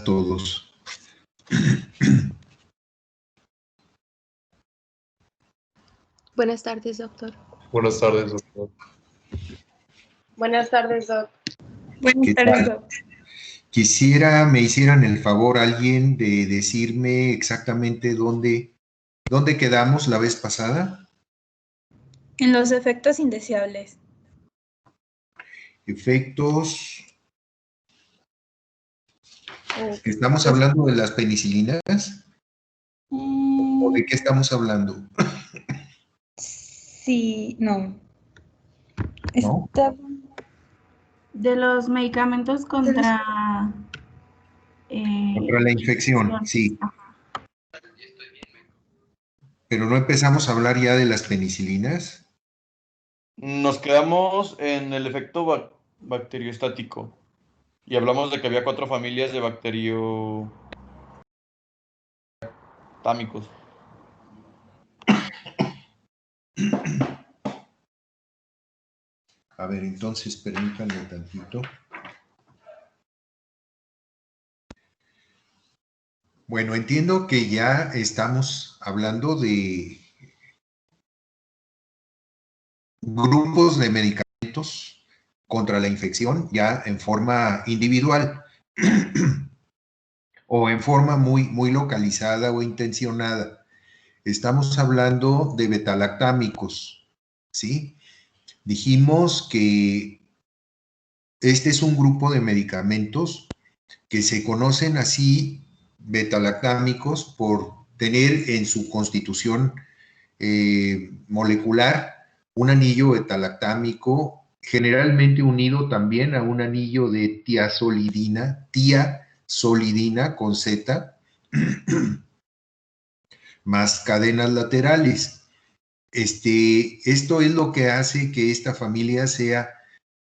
todos. Buenas tardes, doctor. Buenas tardes, doctor. Buenas tardes, doc. ¿Qué tal? Quisiera me hicieran el favor alguien de decirme exactamente dónde quedamos la vez pasada. En los efectos indeseables. Efectos. ¿Estamos hablando de las penicilinas? ¿O de qué estamos hablando? Sí, no. ¿No? De los medicamentos contra... Contra la infección, sí. Pero no empezamos a hablar ya de las penicilinas. Nos quedamos en el efecto bacteriostático y hablamos de que había 4 familias de bacteriotámicos. A ver, entonces permítanme tantito. Bueno, entiendo que ya estamos hablando de grupos de medicamentos contra la infección ya en forma individual o en forma muy localizada o intencionada. Estamos hablando de betalactámicos, ¿sí? Dijimos que este es un grupo de medicamentos que se conocen así betalactámicos por tener en su constitución molecular un anillo betalactámico generalmente unido también a un anillo de tiazolidina con Z, más cadenas laterales. Esto es lo que hace que esta familia sea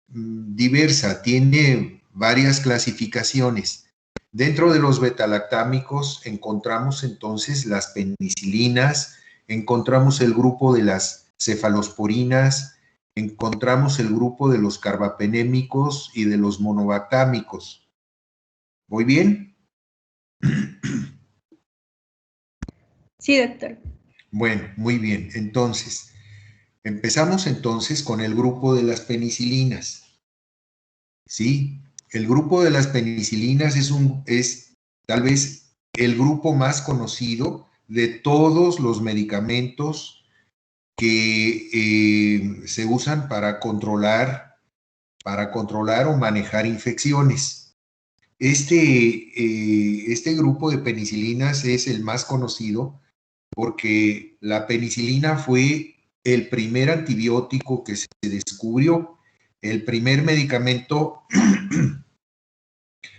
diversa, tiene varias clasificaciones. Dentro de los betalactámicos encontramos entonces las penicilinas, encontramos el grupo de las cefalosporinas, encontramos el grupo de los carbapenémicos y de los monobactámicos. ¿Voy bien? Sí, doctor. Bueno, muy bien. Entonces, empezamos entonces con el grupo de las penicilinas. ¿Sí? El grupo de las penicilinas es tal vez el grupo más conocido de todos los medicamentos que se usan para controlar o manejar infecciones. Este grupo de penicilinas es el más conocido porque la penicilina fue el primer antibiótico que se descubrió, el primer medicamento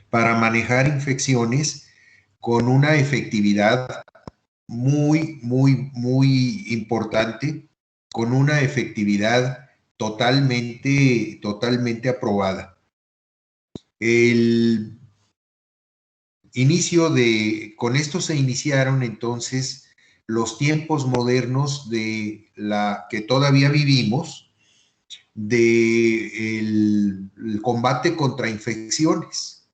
para manejar infecciones con una efectividad muy importante, con una efectividad totalmente aprobada. Con esto se iniciaron entonces los tiempos modernos de la que todavía vivimos, de el combate contra infecciones,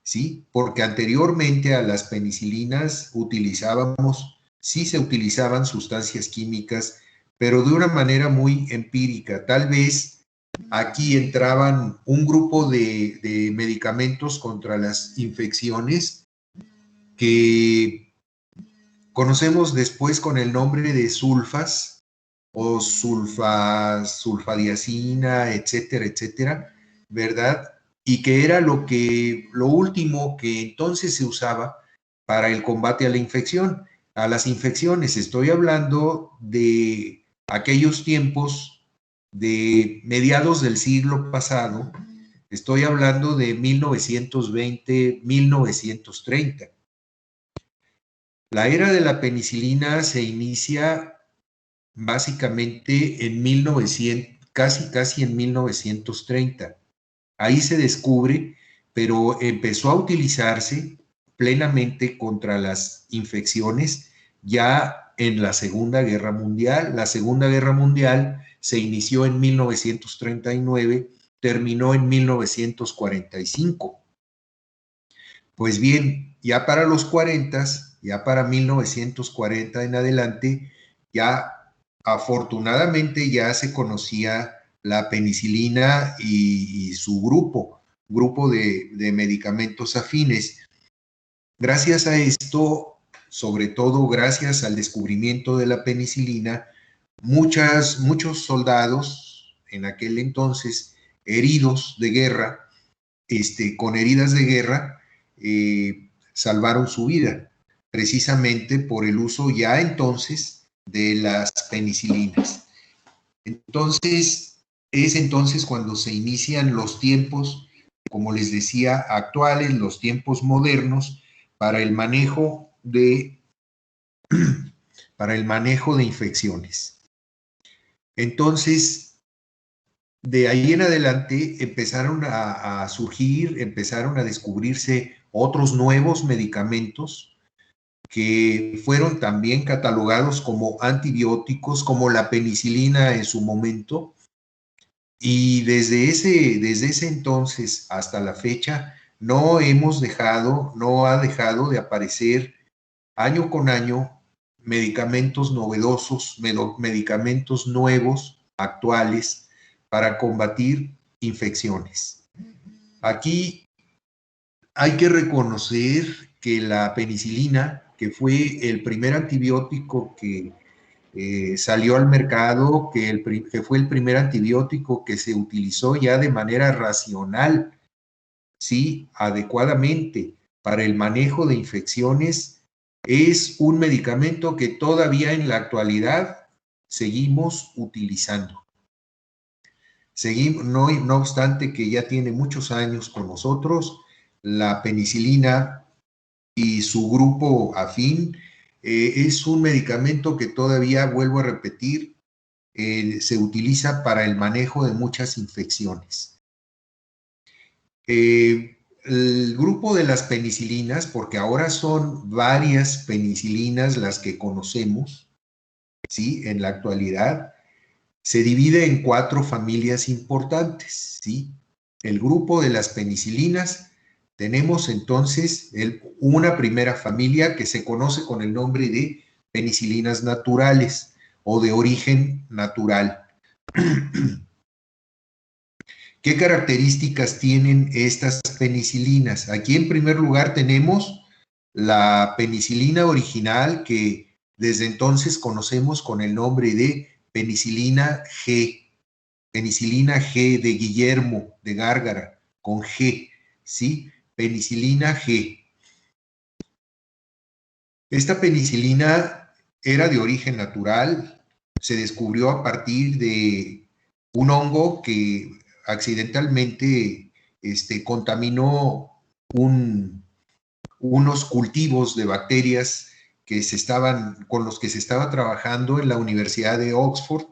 ¿sí? Porque anteriormente a las penicilinas sí se utilizaban sustancias químicas, pero de una manera muy empírica. Tal vez aquí entraban un grupo de medicamentos contra las infecciones que conocemos después con el nombre de sulfas o sulfadiazina, etcétera, ¿verdad? Y que era lo último que entonces se usaba para el combate a las infecciones. Estoy hablando de aquellos tiempos de mediados del siglo pasado, estoy hablando de 1920, 1930. La era de la penicilina se inicia básicamente en 1900, casi en 1930. Ahí se descubre, pero empezó a utilizarse plenamente contra las infecciones ya en la Segunda Guerra Mundial. La Segunda Guerra Mundial se inició en 1939, terminó en 1945. Pues bien, ya para los 40, ya para 1940 en adelante, ya afortunadamente ya se conocía la penicilina y su grupo de medicamentos afines. Gracias a esto, sobre todo gracias al descubrimiento de la penicilina, muchos soldados en aquel entonces heridos de guerra, con heridas de guerra, salvaron su vida, precisamente por el uso ya entonces de las penicilinas. Entonces, es entonces cuando se inician los tiempos, como les decía, actuales, los tiempos modernos, para el manejo de infecciones. Entonces, de ahí en adelante empezaron a surgir, empezaron a descubrirse otros nuevos medicamentos que fueron también catalogados como antibióticos, como la penicilina en su momento, y desde ese entonces hasta la fecha no ha dejado de aparecer año con año medicamentos novedosos, medicamentos nuevos, actuales, para combatir infecciones. Aquí hay que reconocer que la penicilina, que fue el primer antibiótico que salió al mercado, que fue el primer antibiótico que se utilizó ya de manera racional, sí, adecuadamente para el manejo de infecciones, es un medicamento que todavía en la actualidad seguimos utilizando. No obstante que ya tiene muchos años con nosotros, la penicilina y su grupo afín es un medicamento que todavía, vuelvo a repetir, se utiliza para el manejo de muchas infecciones. El grupo de las penicilinas, porque ahora son varias penicilinas las que conocemos, ¿sí? En la actualidad, se divide en 4 familias importantes, ¿sí? El grupo de las penicilinas, tenemos entonces una primera familia que se conoce con el nombre de penicilinas naturales o de origen natural. ¿Qué características tienen estas penicilinas? Aquí en primer lugar tenemos la penicilina original que desde entonces conocemos con el nombre de penicilina G de Guillermo, de Gárgara, con G, ¿sí? Penicilina G. Esta penicilina era de origen natural, se descubrió a partir de un hongo que accidentalmente contaminó unos cultivos de bacterias con los que se estaba trabajando en la Universidad de Oxford,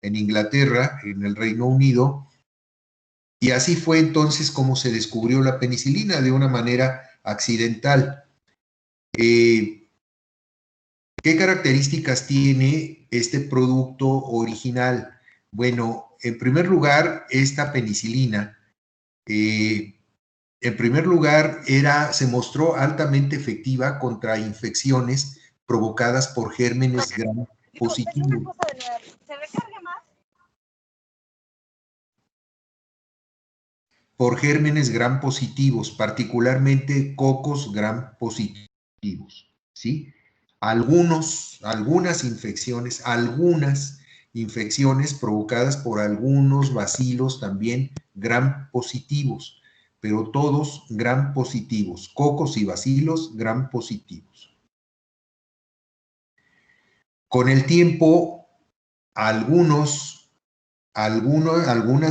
en Inglaterra, en el Reino Unido, y así fue entonces como se descubrió la penicilina de una manera accidental. ¿Qué características tiene este producto original? Bueno, en primer lugar, esta penicilina, se mostró altamente efectiva contra infecciones provocadas por gérmenes gram positivos. Por gérmenes gram positivos, particularmente cocos gram positivos, ¿sí? Algunas infecciones provocadas por algunos bacilos también gram positivos, pero todos gram positivos, cocos y bacilos gram positivos. Con el tiempo, algunas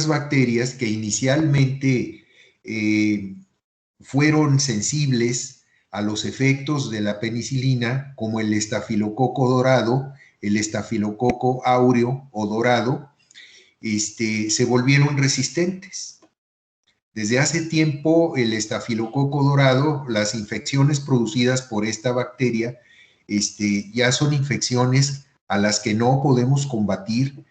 bacterias que inicialmente fueron sensibles a los efectos de la penicilina, como el estafilococo dorado, el estafilococo áureo o dorado, se volvieron resistentes. Desde hace tiempo, el estafilococo dorado, las infecciones producidas por esta bacteria, ya son infecciones a las que no podemos combatir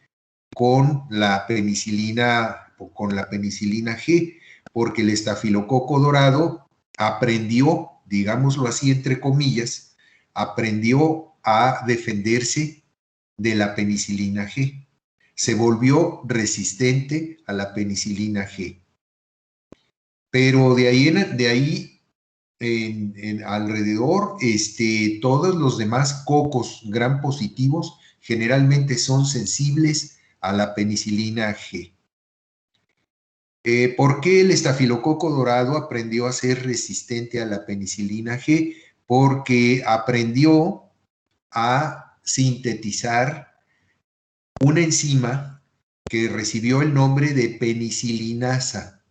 con la penicilina G, porque el estafilococo dorado aprendió digámoslo así, entre comillas, aprendió a defenderse de la penicilina G. Se volvió resistente a la penicilina G. Pero de ahí alrededor, todos los demás cocos gram positivos generalmente son sensibles a la penicilina G. ¿Por qué el estafilococo dorado aprendió a ser resistente a la penicilina G? Porque aprendió a sintetizar una enzima que recibió el nombre de penicilinasa,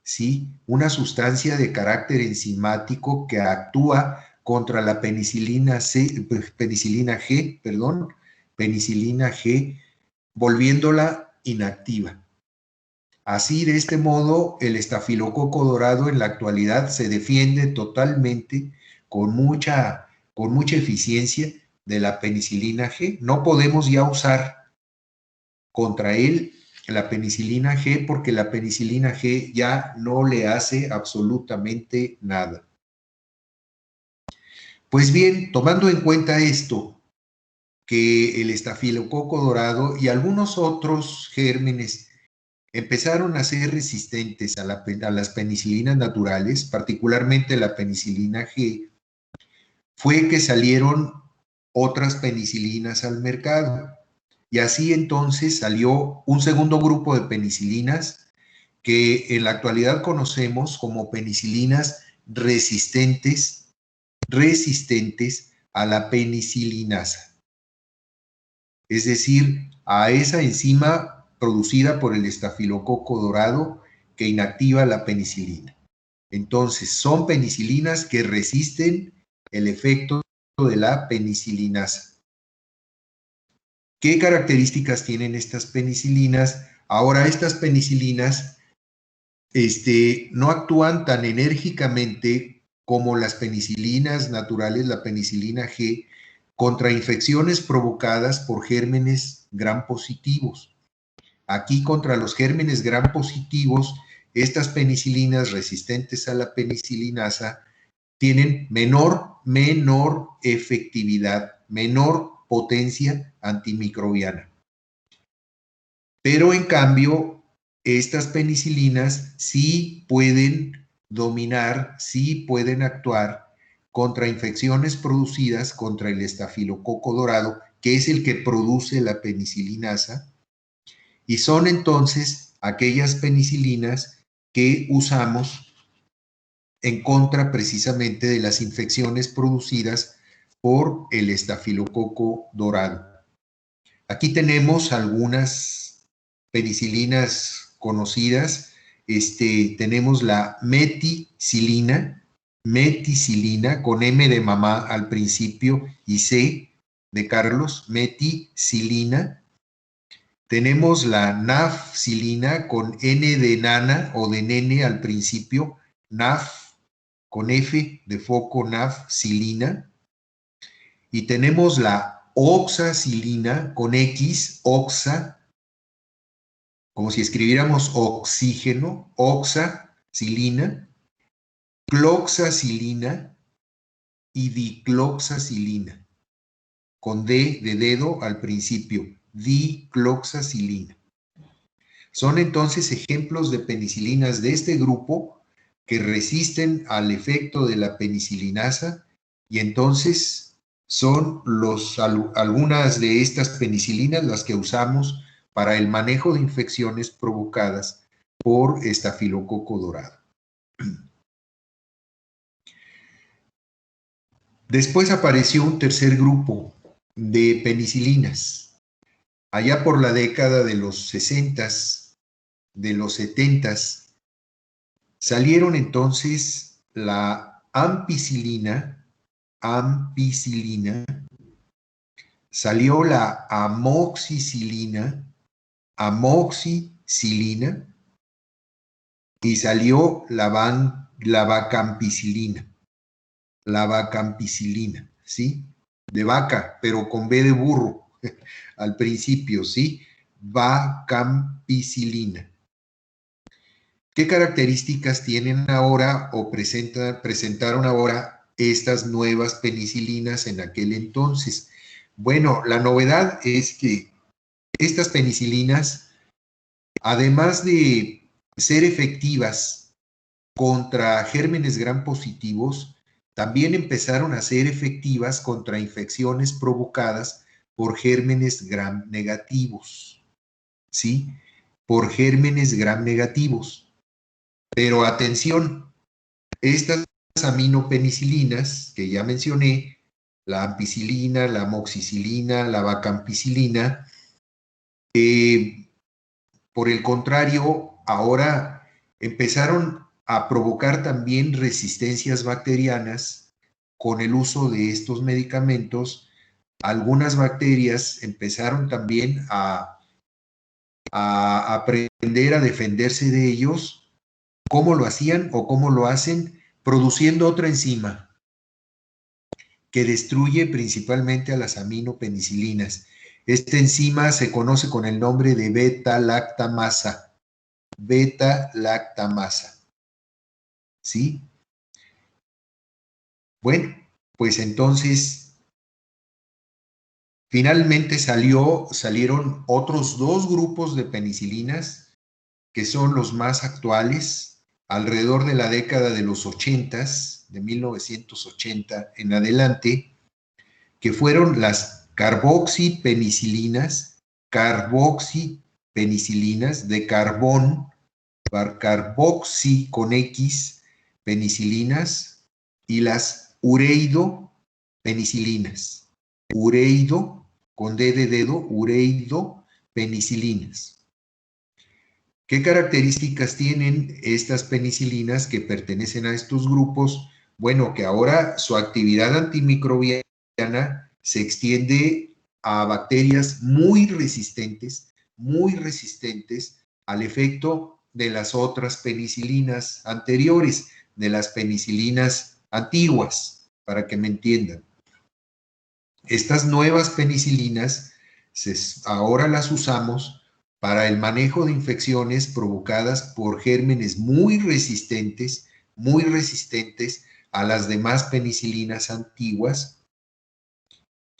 ¿sí? Una sustancia de carácter enzimático que actúa contra la penicilina G, volviéndola inactiva. Así, de este modo, el estafilococo dorado en la actualidad se defiende totalmente con mucha eficiencia de la penicilina G. No podemos ya usar contra él la penicilina G porque la penicilina G ya no le hace absolutamente nada. Pues bien, tomando en cuenta esto, que el estafilococo dorado y algunos otros gérmenes empezaron a ser resistentes a las penicilinas naturales, particularmente la penicilina G, fue que salieron otras penicilinas al mercado. Y así entonces salió un segundo grupo de penicilinas que en la actualidad conocemos como penicilinas resistentes a la penicilinasa. Es decir, a esa enzima producida por el estafilococo dorado que inactiva la penicilina. Entonces, son penicilinas que resisten el efecto de la penicilinasa. ¿Qué características tienen estas penicilinas? Ahora, estas penicilinas no actúan tan enérgicamente como las penicilinas naturales, la penicilina G, contra infecciones provocadas por gérmenes gram positivos. Aquí, contra los gérmenes gram positivos, estas penicilinas resistentes a la penicilinasa tienen menor efectividad, menor potencia antimicrobiana. Pero en cambio, estas penicilinas sí pueden dominar, sí pueden actuar contra infecciones producidas contra el estafilococo dorado, que es el que produce la penicilinasa, y son entonces aquellas penicilinas que usamos en contra precisamente de las infecciones producidas por el estafilococo dorado. Aquí tenemos algunas penicilinas conocidas. Tenemos la meticilina con M de mamá al principio y C de Carlos, meticilina. Tenemos la nafcilina con N de nana o de nene al principio, naf con F de foco, nafcilina. Y tenemos la oxacilina con X, oxa, como si escribiéramos oxígeno, oxacilina, cloxacilina y dicloxacilina, con D de dedo al principio, dicloxacilina. Son entonces ejemplos de penicilinas de este grupo que resisten al efecto de la penicilinasa y entonces son algunas de estas penicilinas las que usamos para el manejo de infecciones provocadas por estafilococo dorado. Después apareció un tercer grupo de penicilinas. Allá por la década de los 60s, de los 70s, salieron entonces la ampicilina, salió la amoxicilina, y salió la vacampicilina, ¿sí? De vaca, pero con B de burro al principio, ¿sí? Vacampicilina. ¿Qué características tienen ahora o presentaron ahora estas nuevas penicilinas en aquel entonces? Bueno, la novedad es que estas penicilinas, además de ser efectivas contra gérmenes gram positivos, también empezaron a ser efectivas contra infecciones provocadas por gérmenes gram negativos, ¿sí? Por gérmenes gram negativos. Pero atención, estas aminopenicilinas que ya mencioné, la ampicilina, la amoxicilina, la vacampicilina, por el contrario, ahora empezaron a provocar también resistencias bacterianas con el uso de estos medicamentos. Algunas bacterias empezaron también a aprender a defenderse de ellos. ¿Cómo lo hacían o cómo lo hacen? Produciendo otra enzima que destruye principalmente a las aminopenicilinas. Esta enzima se conoce con el nombre de beta-lactamasa. Beta-lactamasa. ¿Sí? Bueno, pues entonces, finalmente salieron otros dos grupos de penicilinas que son los más actuales, alrededor de la década de los 80s, de 1980 en adelante, que fueron las carboxipenicilinas de carbón, carboxi con X, penicilinas, y las ureidopenicilinas, ureido con D de dedo, ureidopenicilinas. ¿Qué características tienen estas penicilinas que pertenecen a estos grupos? Bueno, que ahora su actividad antimicrobiana se extiende a bacterias muy resistentes al efecto de las otras penicilinas anteriores, de las penicilinas antiguas, para que me entiendan. Estas nuevas penicilinas ahora las usamos para el manejo de infecciones provocadas por gérmenes muy resistentes a las demás penicilinas antiguas,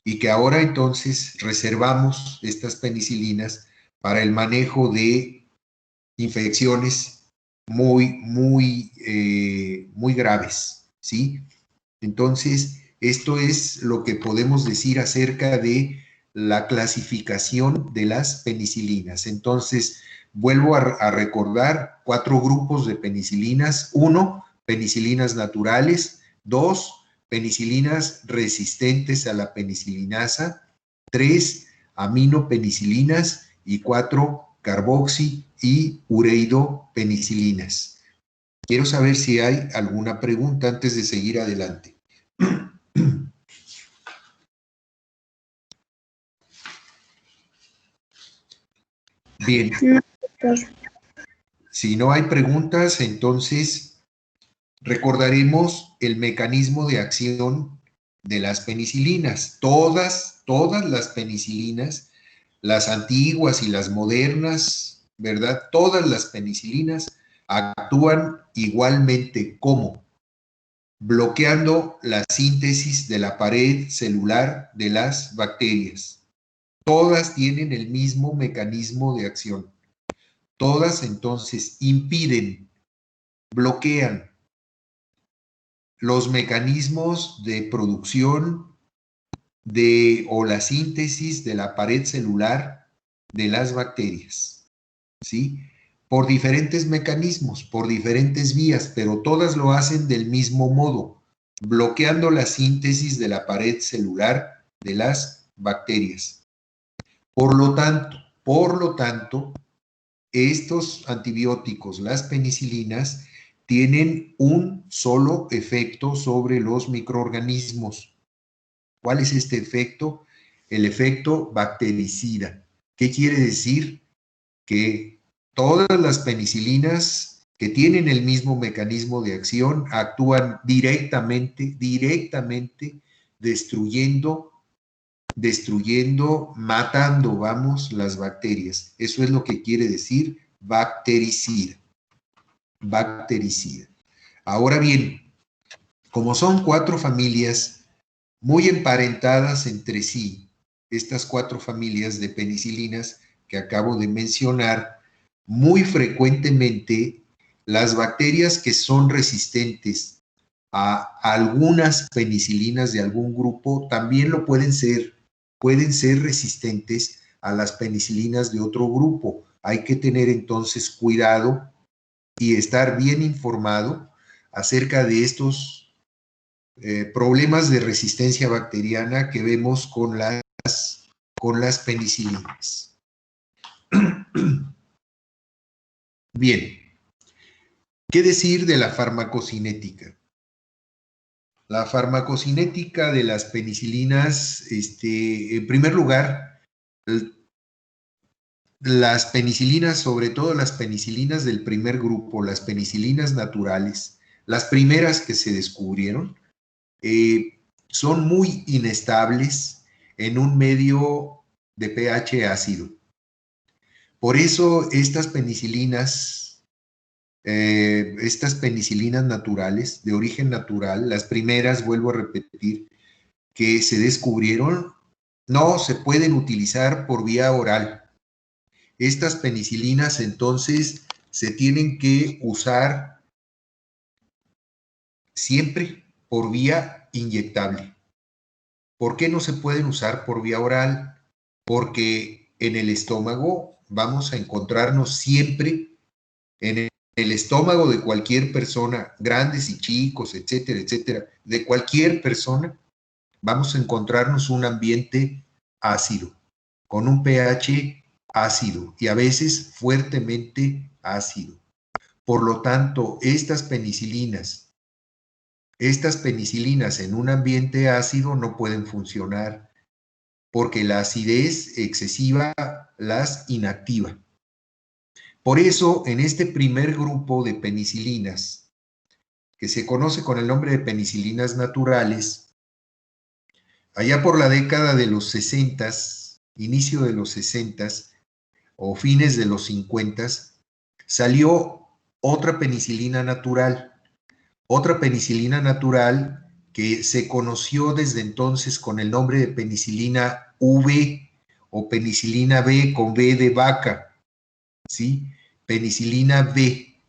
y que ahora entonces reservamos estas penicilinas para el manejo de infecciones muy graves, ¿sí? Entonces, esto es lo que podemos decir acerca de la clasificación de las penicilinas. Entonces, vuelvo a recordar 4 grupos de penicilinas. 1, penicilinas naturales. 2, penicilinas resistentes a la penicilinasa. 3, aminopenicilinas. Y 4, carboxi y ureidopenicilinas. Quiero saber si hay alguna pregunta antes de seguir adelante. Bien. Si no hay preguntas, entonces recordaremos el mecanismo de acción de las penicilinas. Todas las penicilinas, las antiguas y las modernas, ¿verdad? Todas las penicilinas actúan igualmente como bloqueando la síntesis de la pared celular de las bacterias. Todas tienen el mismo mecanismo de acción. Todas entonces impiden, bloquean los mecanismos de producción o la síntesis de la pared celular de las bacterias, ¿sí? Por diferentes mecanismos, por diferentes vías, pero todas lo hacen del mismo modo, bloqueando la síntesis de la pared celular de las bacterias. Por lo tanto, estos antibióticos, las penicilinas, tienen un solo efecto sobre los microorganismos. ¿Cuál es este efecto? El efecto bactericida. ¿Qué quiere decir? Que todas las penicilinas que tienen el mismo mecanismo de acción actúan directamente, destruyendo, matando, las bacterias. Eso es lo que quiere decir bactericida. bactericida. Ahora bien, como son 4 familias muy emparentadas entre sí, estas 4 familias de penicilinas que acabo de mencionar, muy frecuentemente las bacterias que son resistentes a algunas penicilinas de algún grupo también lo pueden ser resistentes a las penicilinas de otro grupo. Hay que tener entonces cuidado y estar bien informado acerca de estos problemas de resistencia bacteriana que vemos con las penicilinas. Bien, ¿qué decir de la farmacocinética? La farmacocinética de las penicilinas, en primer lugar, las penicilinas, sobre todo las penicilinas del primer grupo, las penicilinas naturales, las primeras que se descubrieron, son muy inestables en un medio de pH ácido. Por eso estas penicilinas naturales, de origen natural, las primeras, vuelvo a repetir, que se descubrieron, no se pueden utilizar por vía oral. Estas penicilinas entonces se tienen que usar siempre por vía inyectable. ¿Por qué no se pueden usar por vía oral? Porque en el estómago vamos a encontrarnos siempre, en el estómago de cualquier persona, grandes y chicos, etcétera, etcétera, de cualquier persona, vamos a encontrarnos un ambiente ácido, con un pH ácido y a veces fuertemente ácido. Por lo tanto, estas penicilinas en un ambiente ácido no pueden funcionar porque la acidez excesiva las inactiva. Por eso, en este primer grupo de penicilinas, que se conoce con el nombre de penicilinas naturales, allá por la década de los 60, inicio de los 60 o fines de los 50, salió otra penicilina natural que se conoció desde entonces con el nombre de penicilina V o penicilina B con B de vaca, ¿sí? Penicilina B,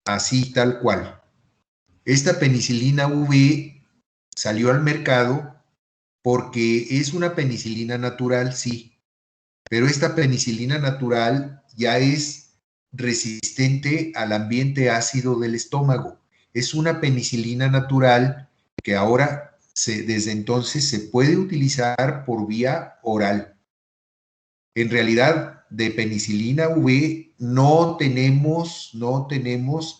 así tal cual. Esta penicilina V salió al mercado porque es una penicilina natural, sí, pero esta penicilina natural ya es resistente al ambiente ácido del estómago. Es una penicilina natural que ahora, desde entonces, se puede utilizar por vía oral. En realidad, de penicilina V no tenemos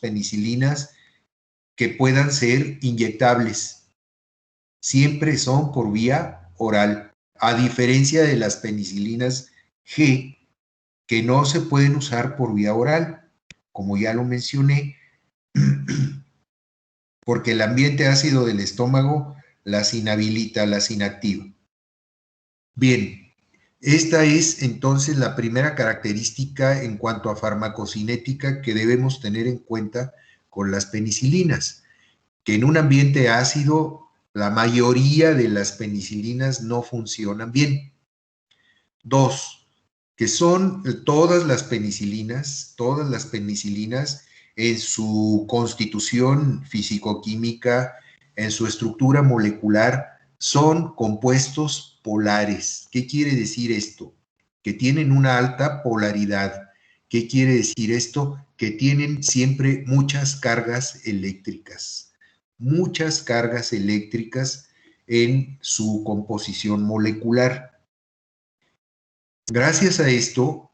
penicilinas que puedan ser inyectables. Siempre son por vía oral, a diferencia de las penicilinas G, que no se pueden usar por vía oral, como ya lo mencioné, porque el ambiente ácido del estómago las inhabilita, las inactiva. Bien, esta es entonces la primera característica en cuanto a farmacocinética que debemos tener en cuenta con las penicilinas, que en un ambiente ácido la mayoría de las penicilinas no funcionan bien. 2, que son todas las penicilinas en su constitución físico-química, en su estructura molecular, son compuestos polares. ¿Qué quiere decir esto? Que tienen una alta polaridad. ¿Qué quiere decir esto? Que tienen siempre muchas cargas eléctricas en su composición molecular. Gracias a esto,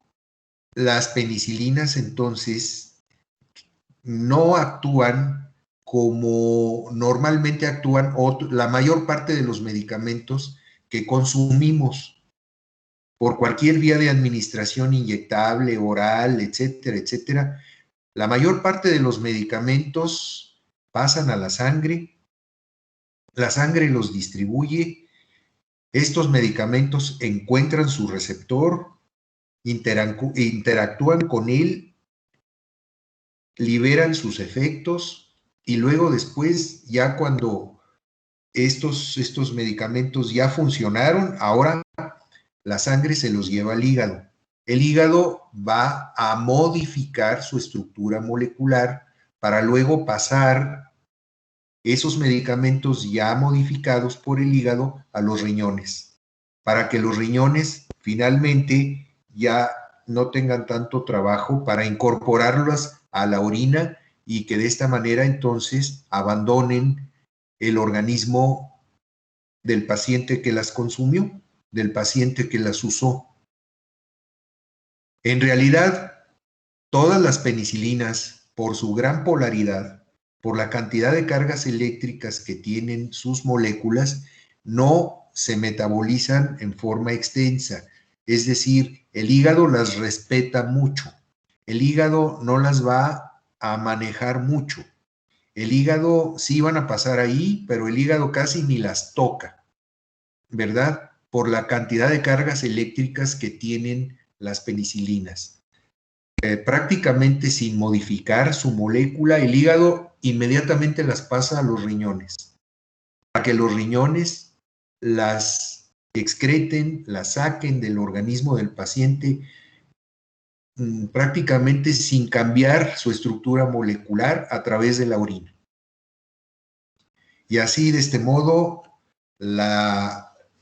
las penicilinas entonces no actúan como normalmente actúan la mayor parte de los medicamentos que consumimos por cualquier vía de administración inyectable, oral, etcétera, etcétera. La mayor parte de los medicamentos pasan a la sangre los distribuye, estos medicamentos encuentran su receptor, interactúan con él, liberan sus efectos y luego después, ya cuando estos medicamentos ya funcionaron, ahora la sangre se los lleva al hígado. El hígado va a modificar su estructura molecular para luego pasar esos medicamentos ya modificados por el hígado a los riñones, para que los riñones finalmente ya no tengan tanto trabajo para incorporarlas a la orina y que de esta manera entonces abandonen el organismo del paciente que las consumió, del paciente que las usó. En realidad, todas las penicilinas, por su gran polaridad, por la cantidad de cargas eléctricas que tienen sus moléculas, no se metabolizan en forma extensa. Es decir, el hígado las respeta mucho. El hígado no las va a manejar mucho. El hígado sí van a pasar ahí, pero el hígado casi ni las toca, ¿verdad? Por la cantidad de cargas eléctricas que tienen las penicilinas. Prácticamente sin modificar su molécula, el hígado inmediatamente las pasa a los riñones, para que los riñones las excreten, las saquen del organismo del paciente prácticamente sin cambiar su estructura molecular a través de la orina. Y así, de este modo,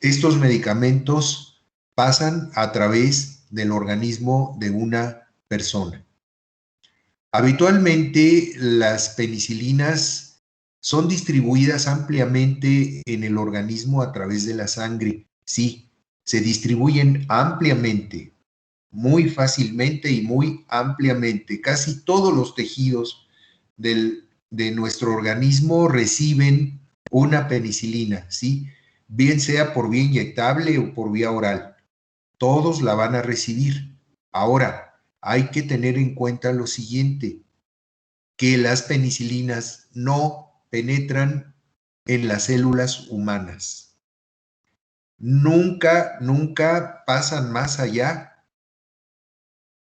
estos medicamentos pasan a través del organismo de una persona. Habitualmente, las penicilinas son distribuidas ampliamente en el organismo a través de la sangre. Sí, se distribuyen ampliamente, muy fácilmente y muy ampliamente. Casi todos los tejidos de nuestro organismo reciben una penicilina, ¿sí? Bien sea por vía inyectable o por vía oral. Todos la van a recibir. Ahora, hay que tener en cuenta lo siguiente, que las penicilinas no penetran en las células humanas. Nunca pasan más allá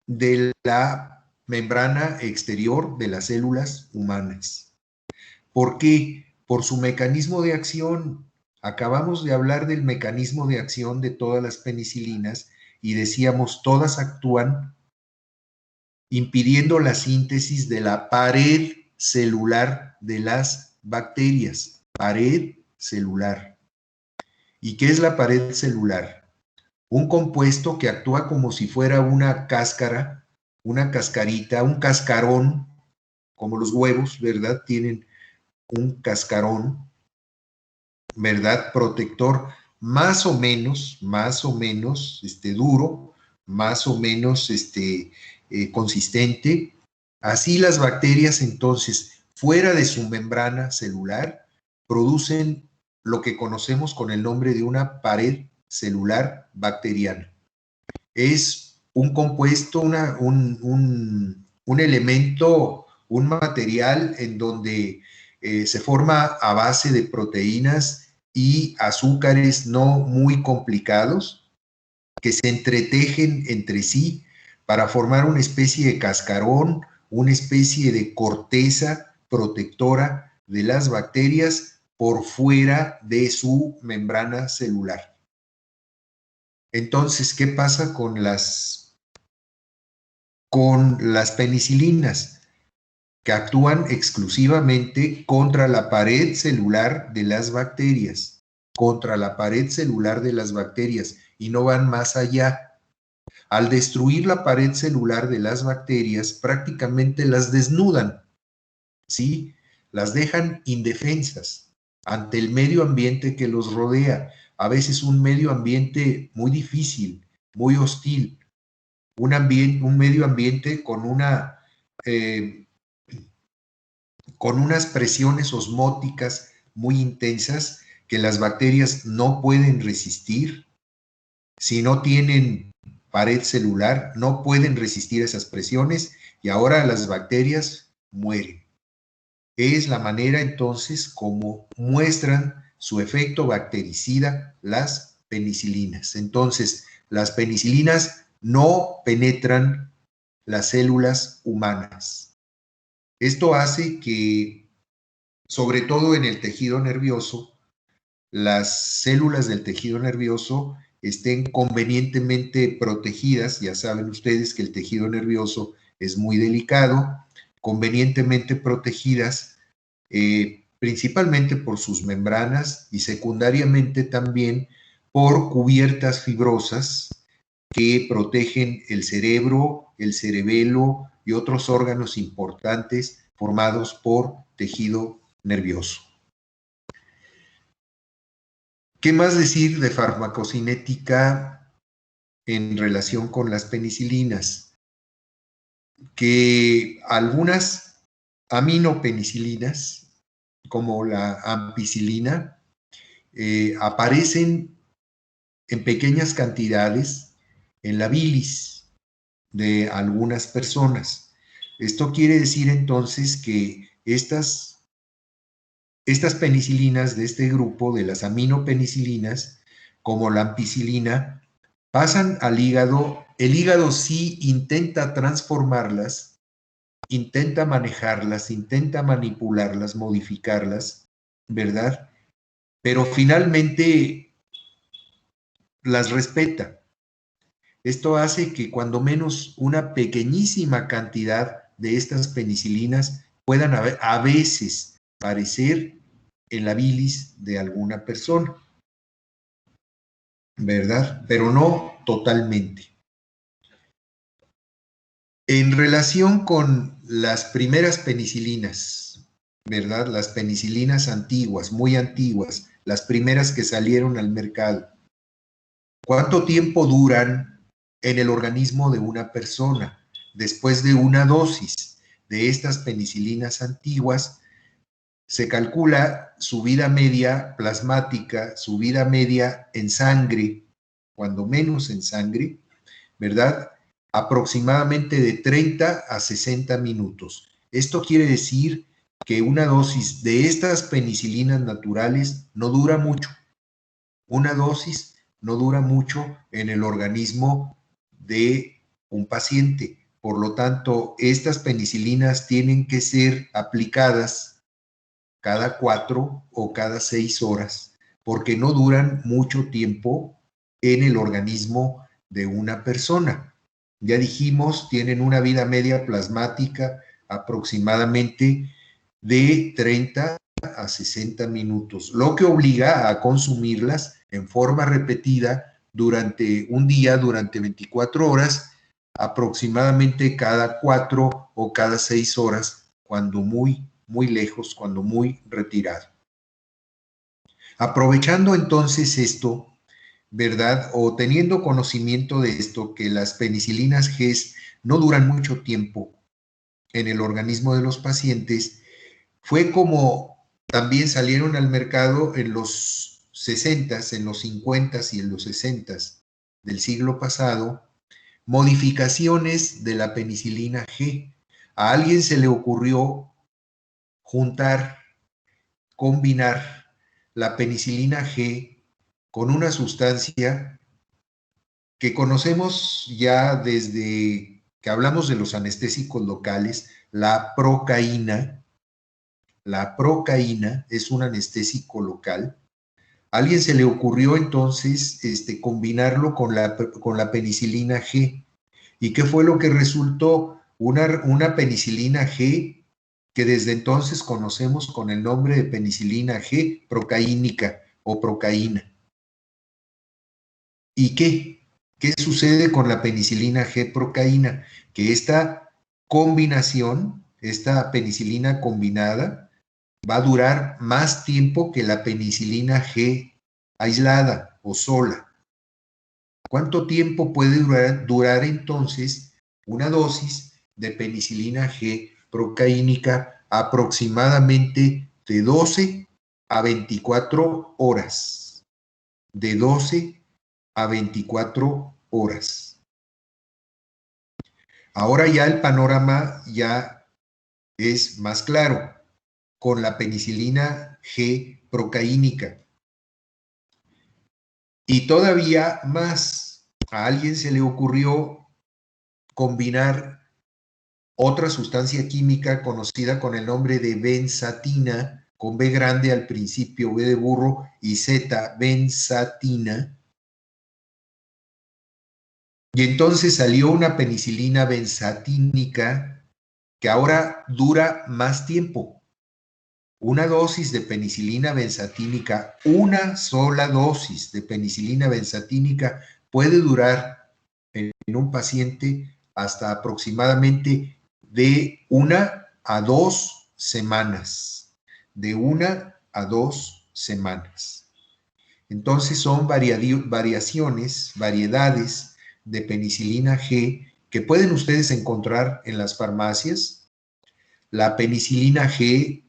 de la membrana exterior de las células humanas. ¿Por qué? Por su mecanismo de acción. Acabamos de hablar del mecanismo de acción de todas las penicilinas y decíamos, todas actúan impidiendo la síntesis de la pared celular de las bacterias. Pared celular. ¿Y qué es la pared celular? Un compuesto que actúa como si fuera una cáscara, una cascarita, un cascarón, como los huevos, ¿verdad? Tienen un cascarón, ¿verdad? Protector más o menos duro, más o menos consistente. Así las bacterias entonces, fuera de su membrana celular, producen lo que conocemos con el nombre de una pared celular bacteriana. Es un compuesto, un elemento, un material en donde se forma a base de proteínas y azúcares no muy complicados que se entretejen entre sí para formar una especie de cascarón, una especie de corteza protectora de las bacterias por fuera de su membrana celular. Entonces, ¿qué pasa con las penicilinas? Que actúan exclusivamente contra la pared celular de las bacterias, contra la pared celular de las bacterias, y no van más allá. Al destruir la pared celular de las bacterias, prácticamente las desnudan, ¿sí? Las dejan indefensas ante el medio ambiente que los rodea. A veces un medio ambiente muy difícil, muy hostil, un medio ambiente con unas presiones osmóticas muy intensas que las bacterias no pueden resistir. Si no tienen pared celular, no pueden resistir esas presiones y ahora las bacterias mueren. Es la manera entonces como muestran su efecto bactericida las penicilinas. Entonces, las penicilinas no penetran las células humanas. Esto hace que, sobre todo en el tejido nervioso, las células del tejido nervioso estén convenientemente protegidas. Ya saben ustedes que el tejido nervioso es muy delicado, convenientemente protegidas, principalmente por sus membranas y secundariamente también por cubiertas fibrosas que protegen el cerebro, el cerebelo y otros órganos importantes formados por tejido nervioso. ¿Qué más decir de farmacocinética en relación con las penicilinas? Que algunas aminopenicilinas, como la ampicilina, aparecen en pequeñas cantidades en la bilis de algunas personas. Esto quiere decir entonces que estas penicilinas de este grupo, de las aminopenicilinas, como la ampicilina, pasan al hígado. El hígado sí intenta transformarlas, intenta manejarlas, intenta manipularlas, modificarlas, ¿verdad? Pero finalmente las respeta. Esto hace que cuando menos una pequeñísima cantidad de estas penicilinas puedan a veces aparecer en la bilis de alguna persona, ¿verdad? Pero no totalmente. En relación con las primeras penicilinas, ¿verdad? Las penicilinas antiguas, muy antiguas, las primeras que salieron al mercado, ¿cuánto tiempo duran en el organismo de una persona después de una dosis de estas penicilinas antiguas? Se calcula su vida media plasmática, su vida media en sangre, cuando menos en sangre, ¿verdad? Aproximadamente de 30 a 60 minutos. Esto quiere decir que una dosis de estas penicilinas naturales no dura mucho. Una dosis no dura mucho en el organismo de un paciente. Por lo tanto, estas penicilinas tienen que ser aplicadas cada 4 o cada 6 horas, porque no duran mucho tiempo en el organismo de una persona. Ya dijimos, tienen una vida media plasmática aproximadamente de 30 a 60 minutos, lo que obliga a consumirlas en forma repetida durante un día, durante 24 horas, aproximadamente cada 4 o cada 6 horas, cuando muy lejos, cuando muy retirado. Aprovechando entonces esto, ¿verdad? O teniendo conocimiento de esto, que las penicilinas GES no duran mucho tiempo en el organismo de los pacientes, fue como también salieron al mercado en los 60s, en los 50s y en los 60s del siglo pasado, modificaciones de la penicilina G. A alguien se le ocurrió juntar, combinar la penicilina G con una sustancia que conocemos ya desde que hablamos de los anestésicos locales, la procaína. La procaína es un anestésico local. A alguien se le ocurrió entonces combinarlo con la penicilina G. ¿Y qué fue lo que resultó? Una penicilina G que desde entonces conocemos con el nombre de penicilina G procaínica o procaína. ¿Y qué? ¿Qué sucede con la penicilina G procaína? Que esta combinación, esta penicilina combinada, va a durar más tiempo que la penicilina G aislada o sola. ¿Cuánto tiempo puede durar entonces una dosis de penicilina G procaínica? Aproximadamente de 12 a 24 horas. De 12 a 24 horas. Ahora ya el panorama ya es más claro con la penicilina G procaínica. Y todavía más, a alguien se le ocurrió combinar otra sustancia química conocida con el nombre de benzatina, con B grande al principio, B de burro y Z, benzatina. Y entonces salió una penicilina benzatínica que ahora dura más tiempo. Una dosis de penicilina benzatínica, una sola dosis de penicilina benzatínica puede durar en un paciente hasta aproximadamente de 1 a 2 semanas. De 1 a 2 semanas. Entonces son variedades de penicilina G que pueden ustedes encontrar en las farmacias. La penicilina G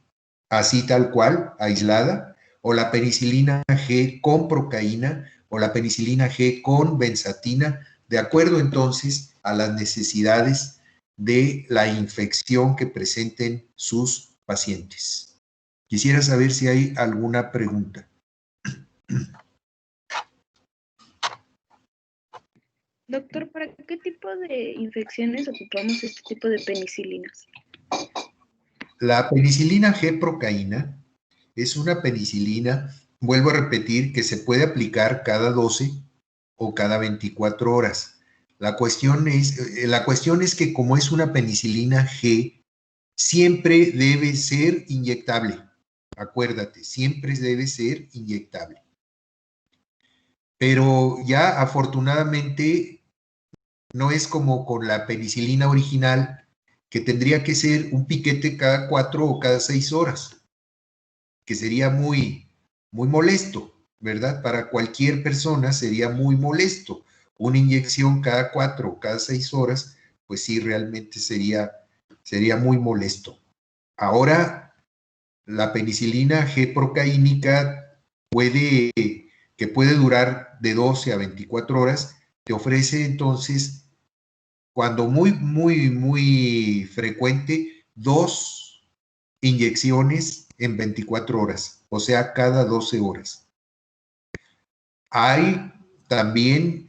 así tal cual, aislada, o la penicilina G con procaína, o la penicilina G con benzatina, de acuerdo entonces a las necesidades de la infección que presenten sus pacientes. Quisiera saber si hay alguna pregunta. Doctor, ¿para qué tipo de infecciones ocupamos este tipo de penicilinas? La penicilina G procaína es una penicilina, vuelvo a repetir, que se puede aplicar cada 12 o cada 24 horas. La cuestión es que como es una penicilina G, siempre debe ser inyectable. Acuérdate, siempre debe ser inyectable. Pero ya afortunadamente no es como con la penicilina original, que tendría que ser un piquete cada 4 o cada 6 horas, que sería muy molesto, ¿verdad? Para cualquier persona sería muy molesto. Una inyección cada 4 o cada 6 horas, pues sí, realmente sería muy molesto. Ahora, la penicilina G procaínica que puede durar de 12 a 24 horas, te ofrece entonces, cuando muy frecuente, 2 inyecciones en 24 horas, o sea, cada 12 horas. Hay también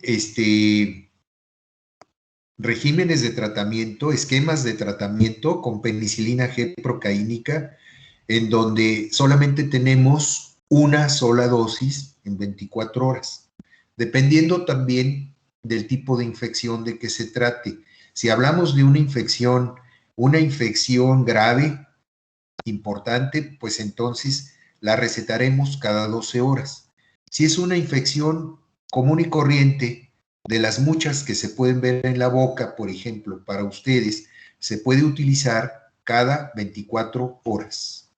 regímenes de tratamiento, esquemas de tratamiento con penicilina G procaínica, en donde solamente tenemos una sola dosis en 24 horas, dependiendo también del tipo de infección de que se trate. Si hablamos de una infección grave, importante, pues entonces la recetaremos cada 12 horas. Si es una infección común y corriente, de las muchas que se pueden ver en la boca, por ejemplo, para ustedes, se puede utilizar cada 24 horas.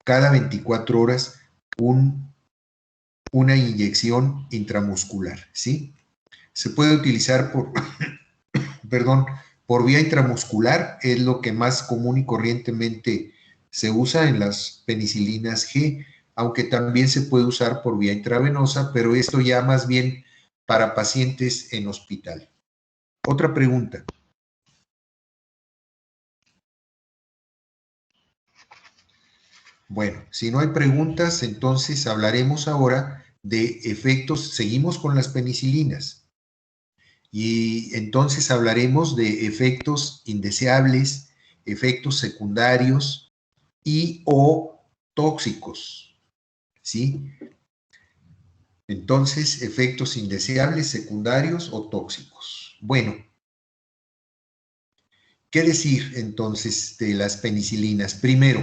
Cada 24 horas una inyección intramuscular, ¿sí? Se puede utilizar por vía intramuscular, es lo que más común y corrientemente se usa en las penicilinas G, aunque también se puede usar por vía intravenosa, pero esto ya más bien para pacientes en hospital. Otra pregunta. Bueno, si no hay preguntas, entonces hablaremos ahora de efectos. Seguimos con las penicilinas. Y entonces hablaremos de efectos indeseables, efectos secundarios y o tóxicos, ¿sí? Entonces, efectos indeseables, secundarios o tóxicos. Bueno, ¿qué decir entonces de las penicilinas? Primero,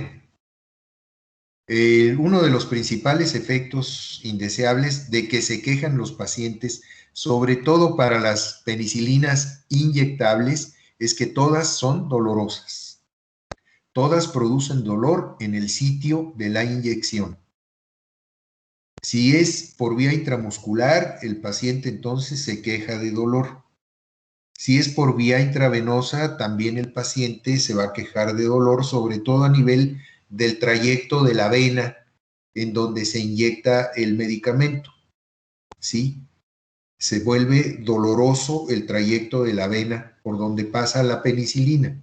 uno de los principales efectos indeseables de que se quejan los pacientes, sobre todo para las penicilinas inyectables, es que todas son dolorosas. Todas producen dolor en el sitio de la inyección. Si es por vía intramuscular, el paciente entonces se queja de dolor. Si es por vía intravenosa, también el paciente se va a quejar de dolor, sobre todo a nivel del trayecto de la vena en donde se inyecta el medicamento, ¿sí? Se vuelve doloroso el trayecto de la vena por donde pasa la penicilina.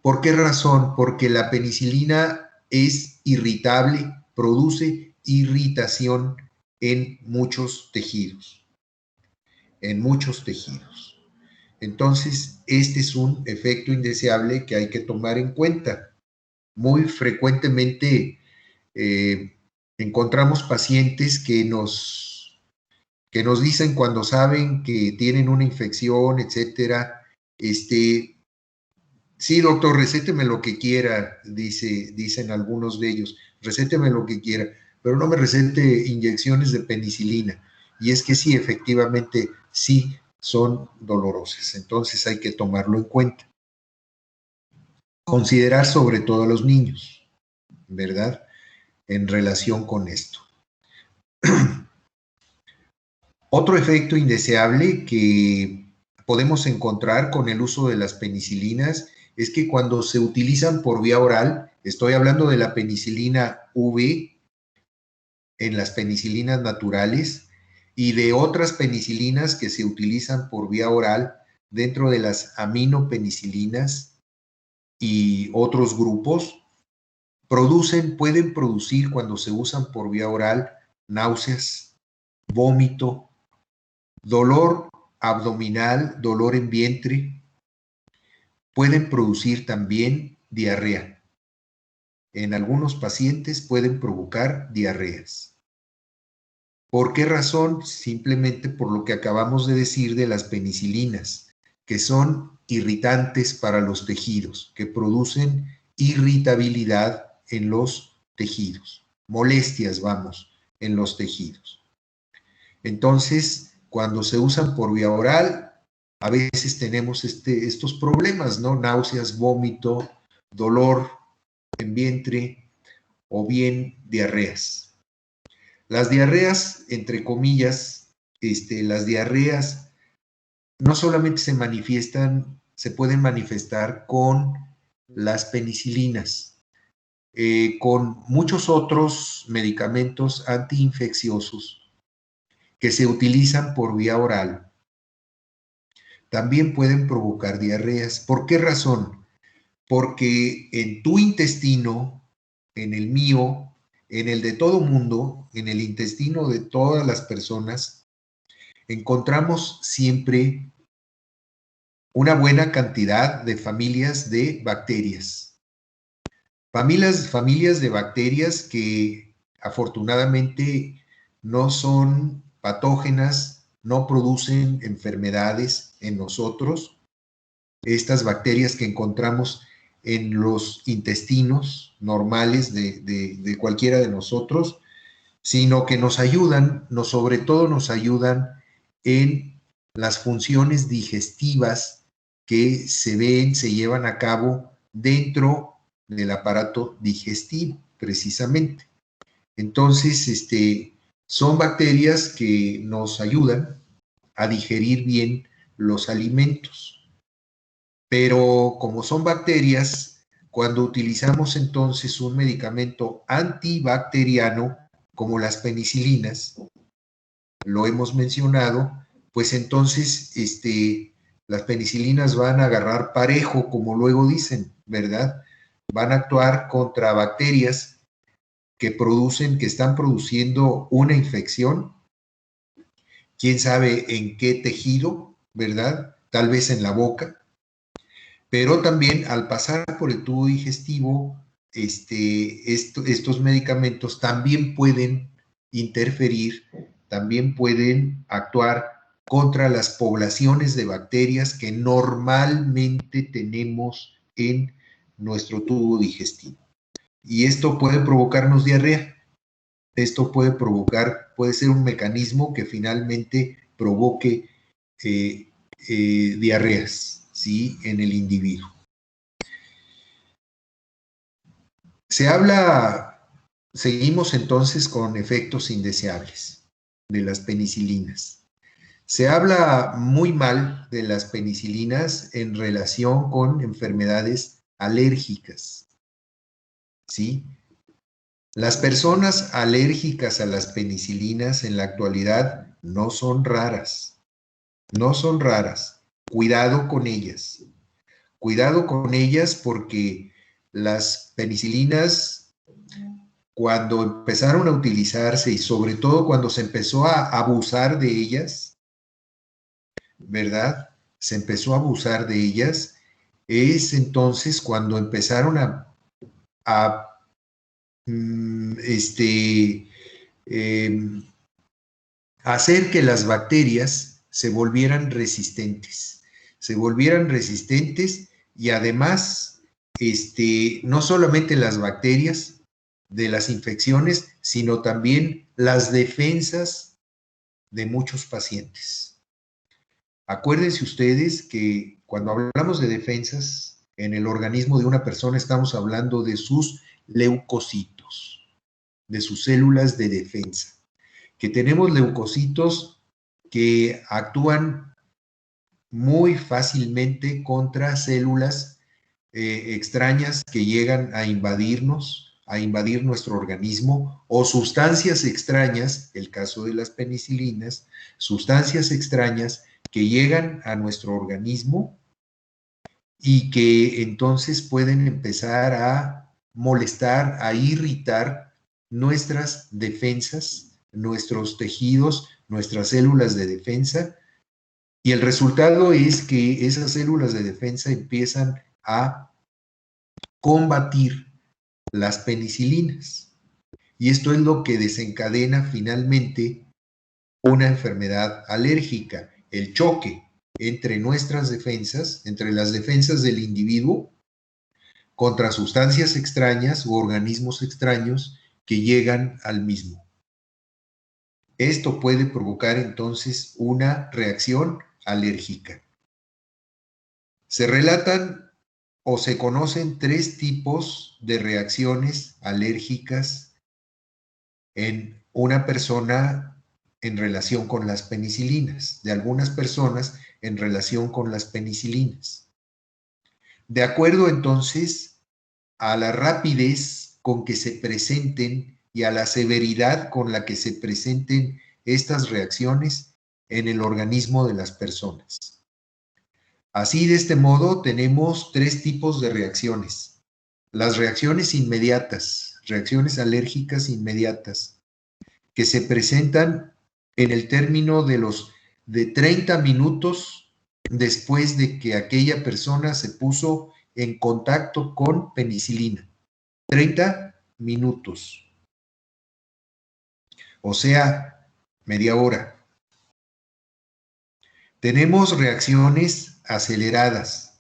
¿Por qué razón? Porque la penicilina es irritable, produce irritación en muchos tejidos. En muchos tejidos. Entonces, este es un efecto indeseable que hay que tomar en cuenta. Muy frecuentemente encontramos pacientes que nos dicen cuando saben que tienen una infección, etcétera, sí, doctor, recéteme lo que quiera, dicen algunos de ellos, recéteme lo que quiera, pero no me recete inyecciones de penicilina. Y es que sí, efectivamente, sí son dolorosas. Entonces hay que tomarlo en cuenta. Considerar sobre todo a los niños, ¿verdad? En relación con esto. Otro efecto indeseable que podemos encontrar con el uso de las penicilinas es que cuando se utilizan por vía oral, estoy hablando de la penicilina V en las penicilinas naturales y de otras penicilinas que se utilizan por vía oral dentro de las aminopenicilinas y otros grupos, pueden producir cuando se usan por vía oral náuseas, vómito, dolor abdominal, dolor en vientre, pueden producir también diarrea. En algunos pacientes pueden provocar diarreas. ¿Por qué razón? Simplemente por lo que acabamos de decir de las penicilinas, que son irritantes para los tejidos, que producen irritabilidad en los tejidos, molestias, en los tejidos. Entonces, cuando se usan por vía oral, a veces tenemos estos problemas, ¿no? Náuseas, vómito, dolor en vientre o bien diarreas. Las diarreas, entre comillas, las diarreas no solamente se pueden manifestar con las penicilinas, con muchos otros medicamentos antiinfecciosos que se utilizan por vía oral. También pueden provocar diarreas. ¿Por qué razón? Porque en tu intestino, en el mío, en el de todo mundo, en el intestino de todas las personas, encontramos siempre una buena cantidad de familias de bacterias. Familias de bacterias que afortunadamente no son patógenas, no producen enfermedades en nosotros. Estas bacterias que encontramos en los intestinos normales de cualquiera de nosotros, sino que nos ayudan, sobre todo nos ayudan en las funciones digestivas que se llevan a cabo dentro del aparato digestivo, precisamente. Entonces, son bacterias que nos ayudan a digerir bien los alimentos. Pero como son bacterias, cuando utilizamos entonces un medicamento antibacteriano, como las penicilinas, lo hemos mencionado, pues entonces las penicilinas van a agarrar parejo, como luego dicen, ¿verdad? Van a actuar contra bacterias que están produciendo una infección, quién sabe en qué tejido, ¿verdad? Tal vez en la boca, pero también al pasar por el tubo digestivo, estos medicamentos también pueden interferir, también pueden actuar contra las poblaciones de bacterias que normalmente tenemos en nuestro tubo digestivo. Y esto puede provocarnos diarrea. Esto puede ser un mecanismo que finalmente provoque diarreas, ¿sí? En el individuo. Seguimos entonces con efectos indeseables de las penicilinas. Se habla muy mal de las penicilinas en relación con enfermedades alérgicas, ¿sí? Las personas alérgicas a las penicilinas en la actualidad no son raras, no son raras. Cuidado con ellas. Cuidado con ellas porque las penicilinas, cuando empezaron a utilizarse y sobre todo cuando se empezó a abusar de ellas, ¿verdad? se empezó a abusar de ellas, es entonces cuando empezaron a hacer que las bacterias se volvieran resistentes. Y además, no solamente las bacterias de las infecciones, sino también las defensas de muchos pacientes. Acuérdense ustedes que cuando hablamos de defensas en el organismo de una persona, estamos hablando de sus leucocitos, de sus células de defensa. Que tenemos leucocitos que actúan muy fácilmente contra células extrañas que llegan a invadirnos, a invadir nuestro organismo, o sustancias extrañas, el caso de las penicilinas, sustancias extrañas que llegan a nuestro organismo y que entonces pueden empezar a molestar, a irritar nuestras defensas, nuestros tejidos, nuestras células de defensa, y el resultado es que esas células de defensa empiezan a combatir las penicilinas. Y esto es lo que desencadena finalmente una enfermedad alérgica, el choque entre nuestras defensas, entre las defensas del individuo, contra sustancias extrañas u organismos extraños que llegan al mismo. Esto puede provocar entonces una reacción alérgica. Se relatan o se conocen 3 tipos de reacciones alérgicas en una persona en relación con las penicilinas, de algunas personas en relación con las penicilinas. De acuerdo entonces a la rapidez con que se presenten y a la severidad con la que se presenten estas reacciones en el organismo de las personas. Así, de este modo, tenemos 3 tipos de reacciones. Las reacciones inmediatas, reacciones alérgicas inmediatas, que se presentan en el término de 30 minutos después de que aquella persona se puso en contacto con penicilina. 30 minutos. O sea, media hora. Tenemos reacciones aceleradas,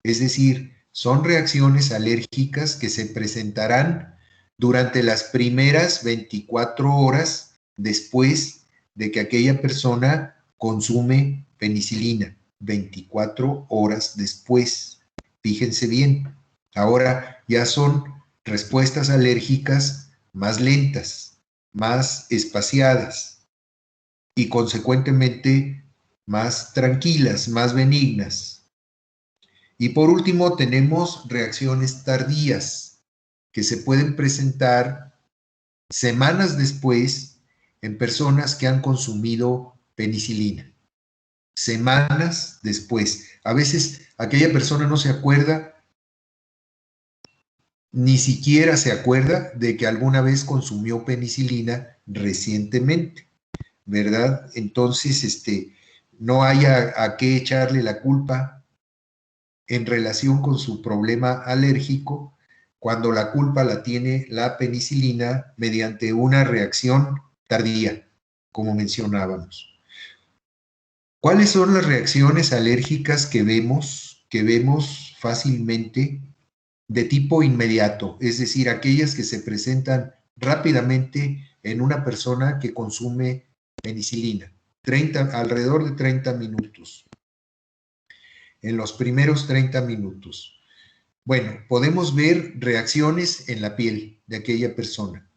es decir, son reacciones alérgicas que se presentarán durante las primeras 24 horas después de que aquella persona consume penicilina. 24 horas después. Fíjense bien, ahora ya son respuestas alérgicas más lentas, más espaciadas y consecuentemente más tranquilas, más benignas. Y por último tenemos reacciones tardías que se pueden presentar semanas después en personas que han consumido penicilina. Semanas después. A veces aquella persona no se acuerda, ni siquiera se acuerda de que alguna vez consumió penicilina recientemente, ¿verdad? Entonces, no hay a qué echarle la culpa en relación con su problema alérgico cuando la culpa la tiene la penicilina mediante una reacción tardía, como mencionábamos. ¿Cuáles son las reacciones alérgicas que vemos fácilmente de tipo inmediato? Es decir, aquellas que se presentan rápidamente en una persona que consume penicilina. Alrededor de 30 minutos. En los primeros 30 minutos. Bueno, podemos ver reacciones en la piel de aquella persona.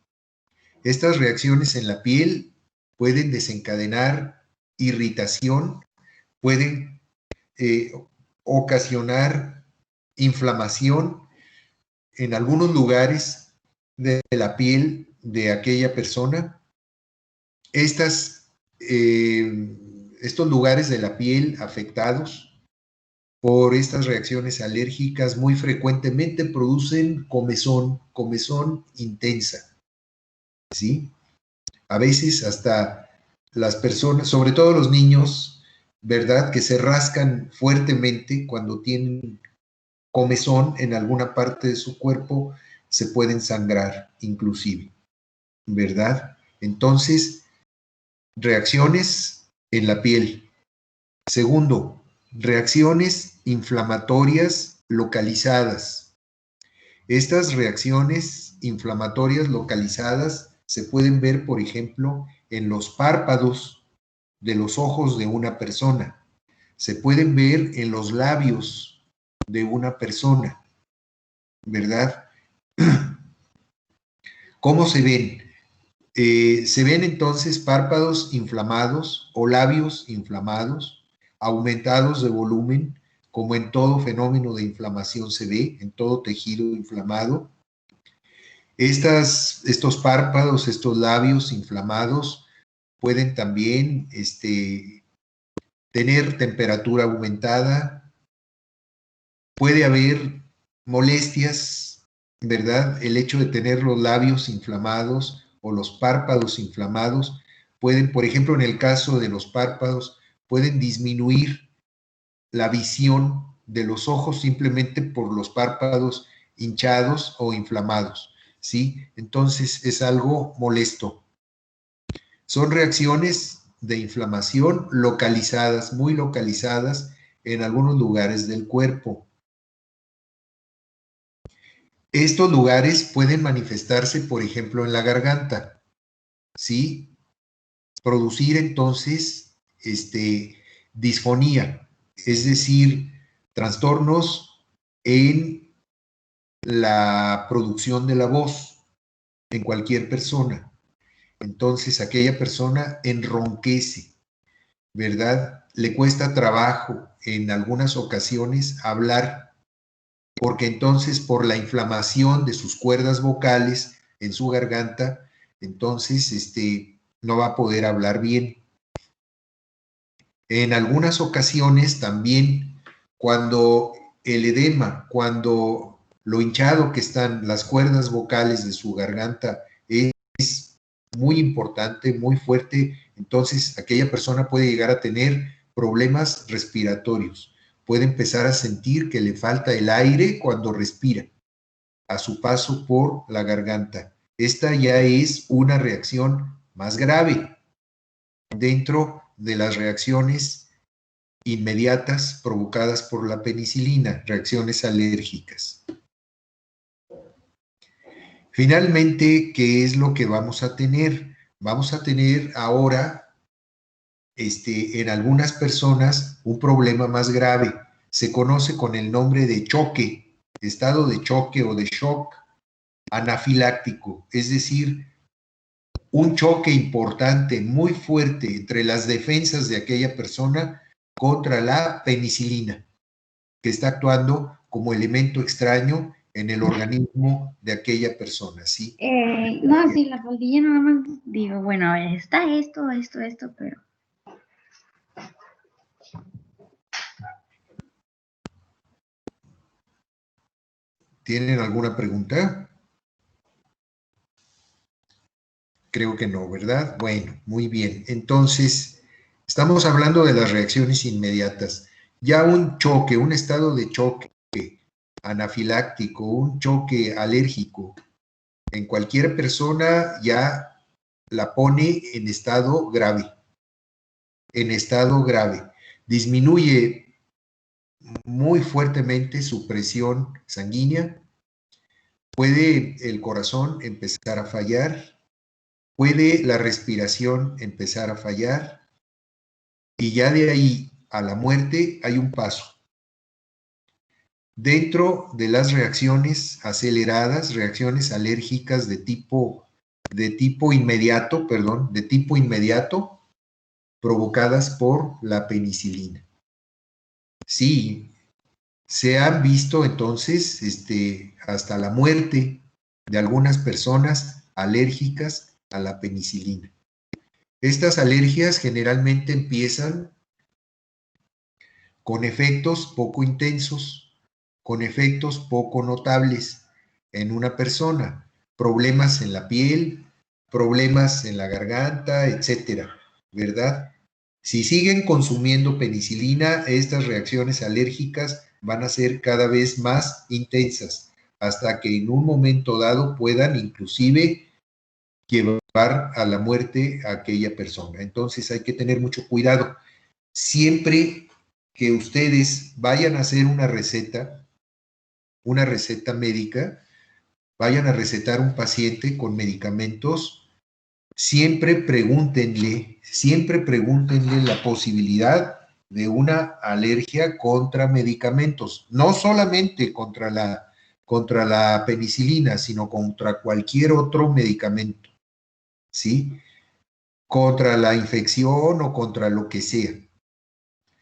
Estas reacciones en la piel pueden desencadenar irritación, pueden ocasionar inflamación en algunos lugares de la piel de aquella persona. Estos lugares de la piel afectados por estas reacciones alérgicas muy frecuentemente producen comezón intensa, ¿sí? A veces hasta las personas, sobre todo los niños ¿verdad? Que se rascan fuertemente cuando tienen comezón en alguna parte de su cuerpo, se pueden sangrar inclusive, ¿verdad? Entonces, reacciones en la piel. Segundo, reacciones inflamatorias localizadas. Estas reacciones inflamatorias localizadas se pueden ver, por ejemplo, en los párpados de los ojos de una persona. Se pueden ver en los labios de una persona, ¿verdad? ¿Cómo se ven? Se ven entonces párpados inflamados o labios inflamados, aumentados de volumen, como en todo fenómeno de inflamación se ve, en todo tejido inflamado. Estos párpados, estos labios inflamados pueden también tener temperatura aumentada, puede haber molestias, ¿verdad? El hecho de tener los labios inflamados o los párpados inflamados pueden, por ejemplo, en el caso de los párpados, pueden disminuir la visión de los ojos simplemente por los párpados hinchados o inflamados, ¿sí? Entonces es algo molesto. Son reacciones de inflamación localizadas, muy localizadas en algunos lugares del cuerpo. Estos lugares pueden manifestarse, por ejemplo, en la garganta, ¿sí? Producir entonces disfonía, es decir, trastornos en la producción de la voz en cualquier persona. Entonces, aquella persona enronquece, ¿verdad? Le cuesta trabajo en algunas ocasiones hablar, porque entonces por la inflamación de sus cuerdas vocales en su garganta, entonces no va a poder hablar bien. En algunas ocasiones también, cuando el edema, cuando lo hinchado que están las cuerdas vocales de su garganta es muy importante, muy fuerte, entonces aquella persona puede llegar a tener problemas respiratorios. Puede empezar a sentir que le falta el aire cuando respira a su paso por la garganta. Esta ya es una reacción más grave dentro de las reacciones inmediatas provocadas por la penicilina, reacciones alérgicas. Finalmente, ¿qué es lo que vamos a tener? Vamos a tener ahora, en algunas personas, un problema más grave. Se conoce con el nombre de choque, estado de choque o de shock anafiláctico, es decir, un choque importante, muy fuerte entre las defensas de aquella persona contra la penicilina, que está actuando como elemento extraño en el organismo de aquella persona, ¿sí? No, sí, la faldilla nada más digo, bueno, está esto, pero... ¿Tienen alguna pregunta? Creo que no, ¿verdad? Bueno, muy bien. Entonces, estamos hablando de las reacciones inmediatas. Ya un choque, un estado de choque anafiláctico, un choque alérgico, en cualquier persona ya la pone en estado grave. En estado grave. Disminuye muy fuertemente su presión sanguínea. Puede el corazón empezar a fallar. Puede la respiración empezar a fallar. Y ya de ahí a la muerte hay un paso. Dentro de las reacciones aceleradas, reacciones alérgicas de tipo inmediato, provocadas por la penicilina. Sí, se han visto entonces hasta la muerte de algunas personas alérgicas a la penicilina. Estas alergias generalmente empiezan con efectos poco intensos, con efectos poco notables en una persona, problemas en la piel, problemas en la garganta, etcétera, ¿verdad? Si siguen consumiendo penicilina, estas reacciones alérgicas van a ser cada vez más intensas, hasta que en un momento dado puedan inclusive llevar a la muerte a aquella persona. Entonces hay que tener mucho cuidado. Siempre que ustedes vayan a hacer una receta médica, vayan a recetar un paciente con medicamentos, siempre pregúntenle la posibilidad de una alergia contra medicamentos, no solamente contra la penicilina, sino contra cualquier otro medicamento, ¿sí? Contra la infección o contra lo que sea.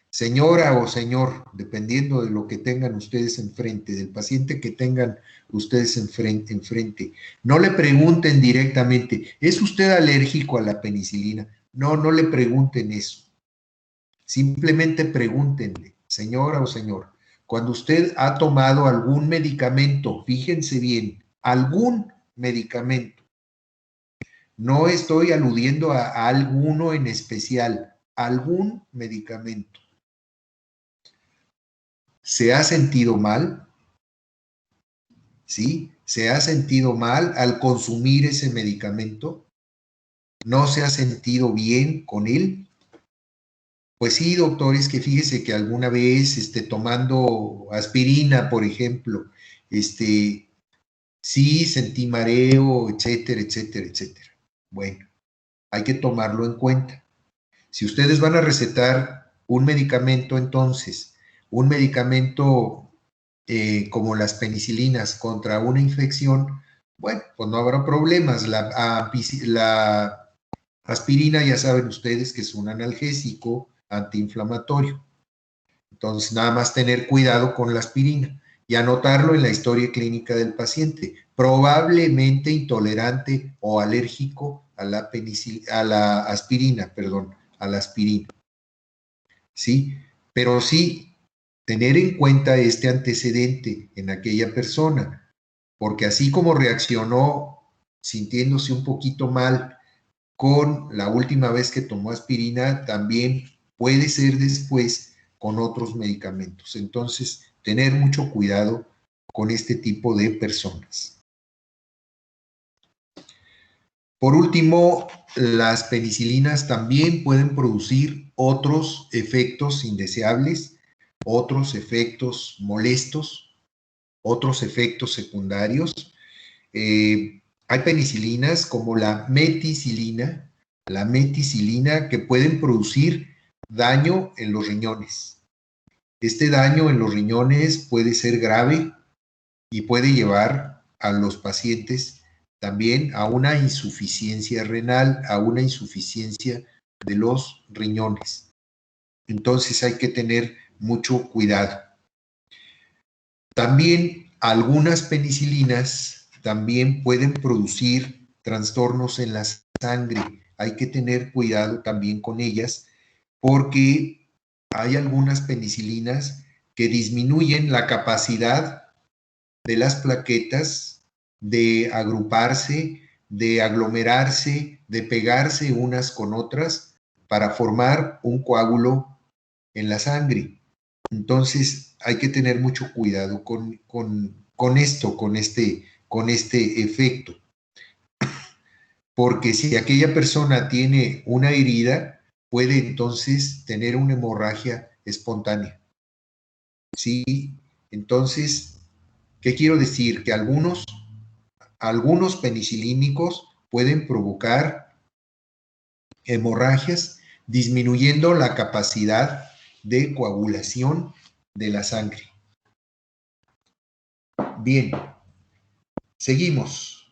Señora o señor, dependiendo de lo que tengan ustedes enfrente, del paciente que tengan ustedes enfrente, no le pregunten directamente, ¿es usted alérgico a la penicilina? No, no le pregunten eso. Simplemente pregúntenle, señora o señor, cuando usted ha tomado algún medicamento, fíjense bien, algún medicamento, no estoy aludiendo a alguno en especial, algún medicamento. ¿Se ha sentido mal? ¿Sí? ¿Se ha sentido mal al consumir ese medicamento? ¿No se ha sentido bien con él? Pues sí, doctor, es que fíjese que alguna vez tomando aspirina, por ejemplo, sí sentí mareo, etcétera, etcétera, etcétera. Bueno, hay que tomarlo en cuenta. Si ustedes van a recetar un medicamento, entonces, un medicamento como las penicilinas contra una infección, bueno, pues no habrá problemas. La aspirina, ya saben ustedes que es un analgésico antiinflamatorio. Entonces, nada más tener cuidado con la aspirina y anotarlo en la historia clínica del paciente. Probablemente intolerante o alérgico a la aspirina. ¿Sí? Pero sí tener en cuenta este antecedente en aquella persona, porque así como reaccionó sintiéndose un poquito mal con la última vez que tomó aspirina, también puede ser después con otros medicamentos. Entonces, tener mucho cuidado con este tipo de personas. Por último, las penicilinas también pueden producir otros efectos indeseables, otros efectos molestos, otros efectos secundarios. Hay penicilinas como la meticilina que pueden producir daño en los riñones. Este daño en los riñones puede ser grave y puede llevar a los pacientes también a una insuficiencia renal, a una insuficiencia de los riñones. Entonces hay que tener mucho cuidado. También algunas penicilinas también pueden producir trastornos en la sangre. Hay que tener cuidado también con ellas porque hay algunas penicilinas que disminuyen la capacidad de las plaquetas de agruparse, de aglomerarse, de pegarse unas con otras para formar un coágulo en la sangre. Entonces hay que tener mucho cuidado con este efecto. Porque si aquella persona tiene una herida, puede entonces tener una hemorragia espontánea. ¿Sí? Entonces, ¿qué quiero decir? Que algunos penicilínicos pueden provocar hemorragias, disminuyendo la capacidad de coagulación de la sangre. Bien, seguimos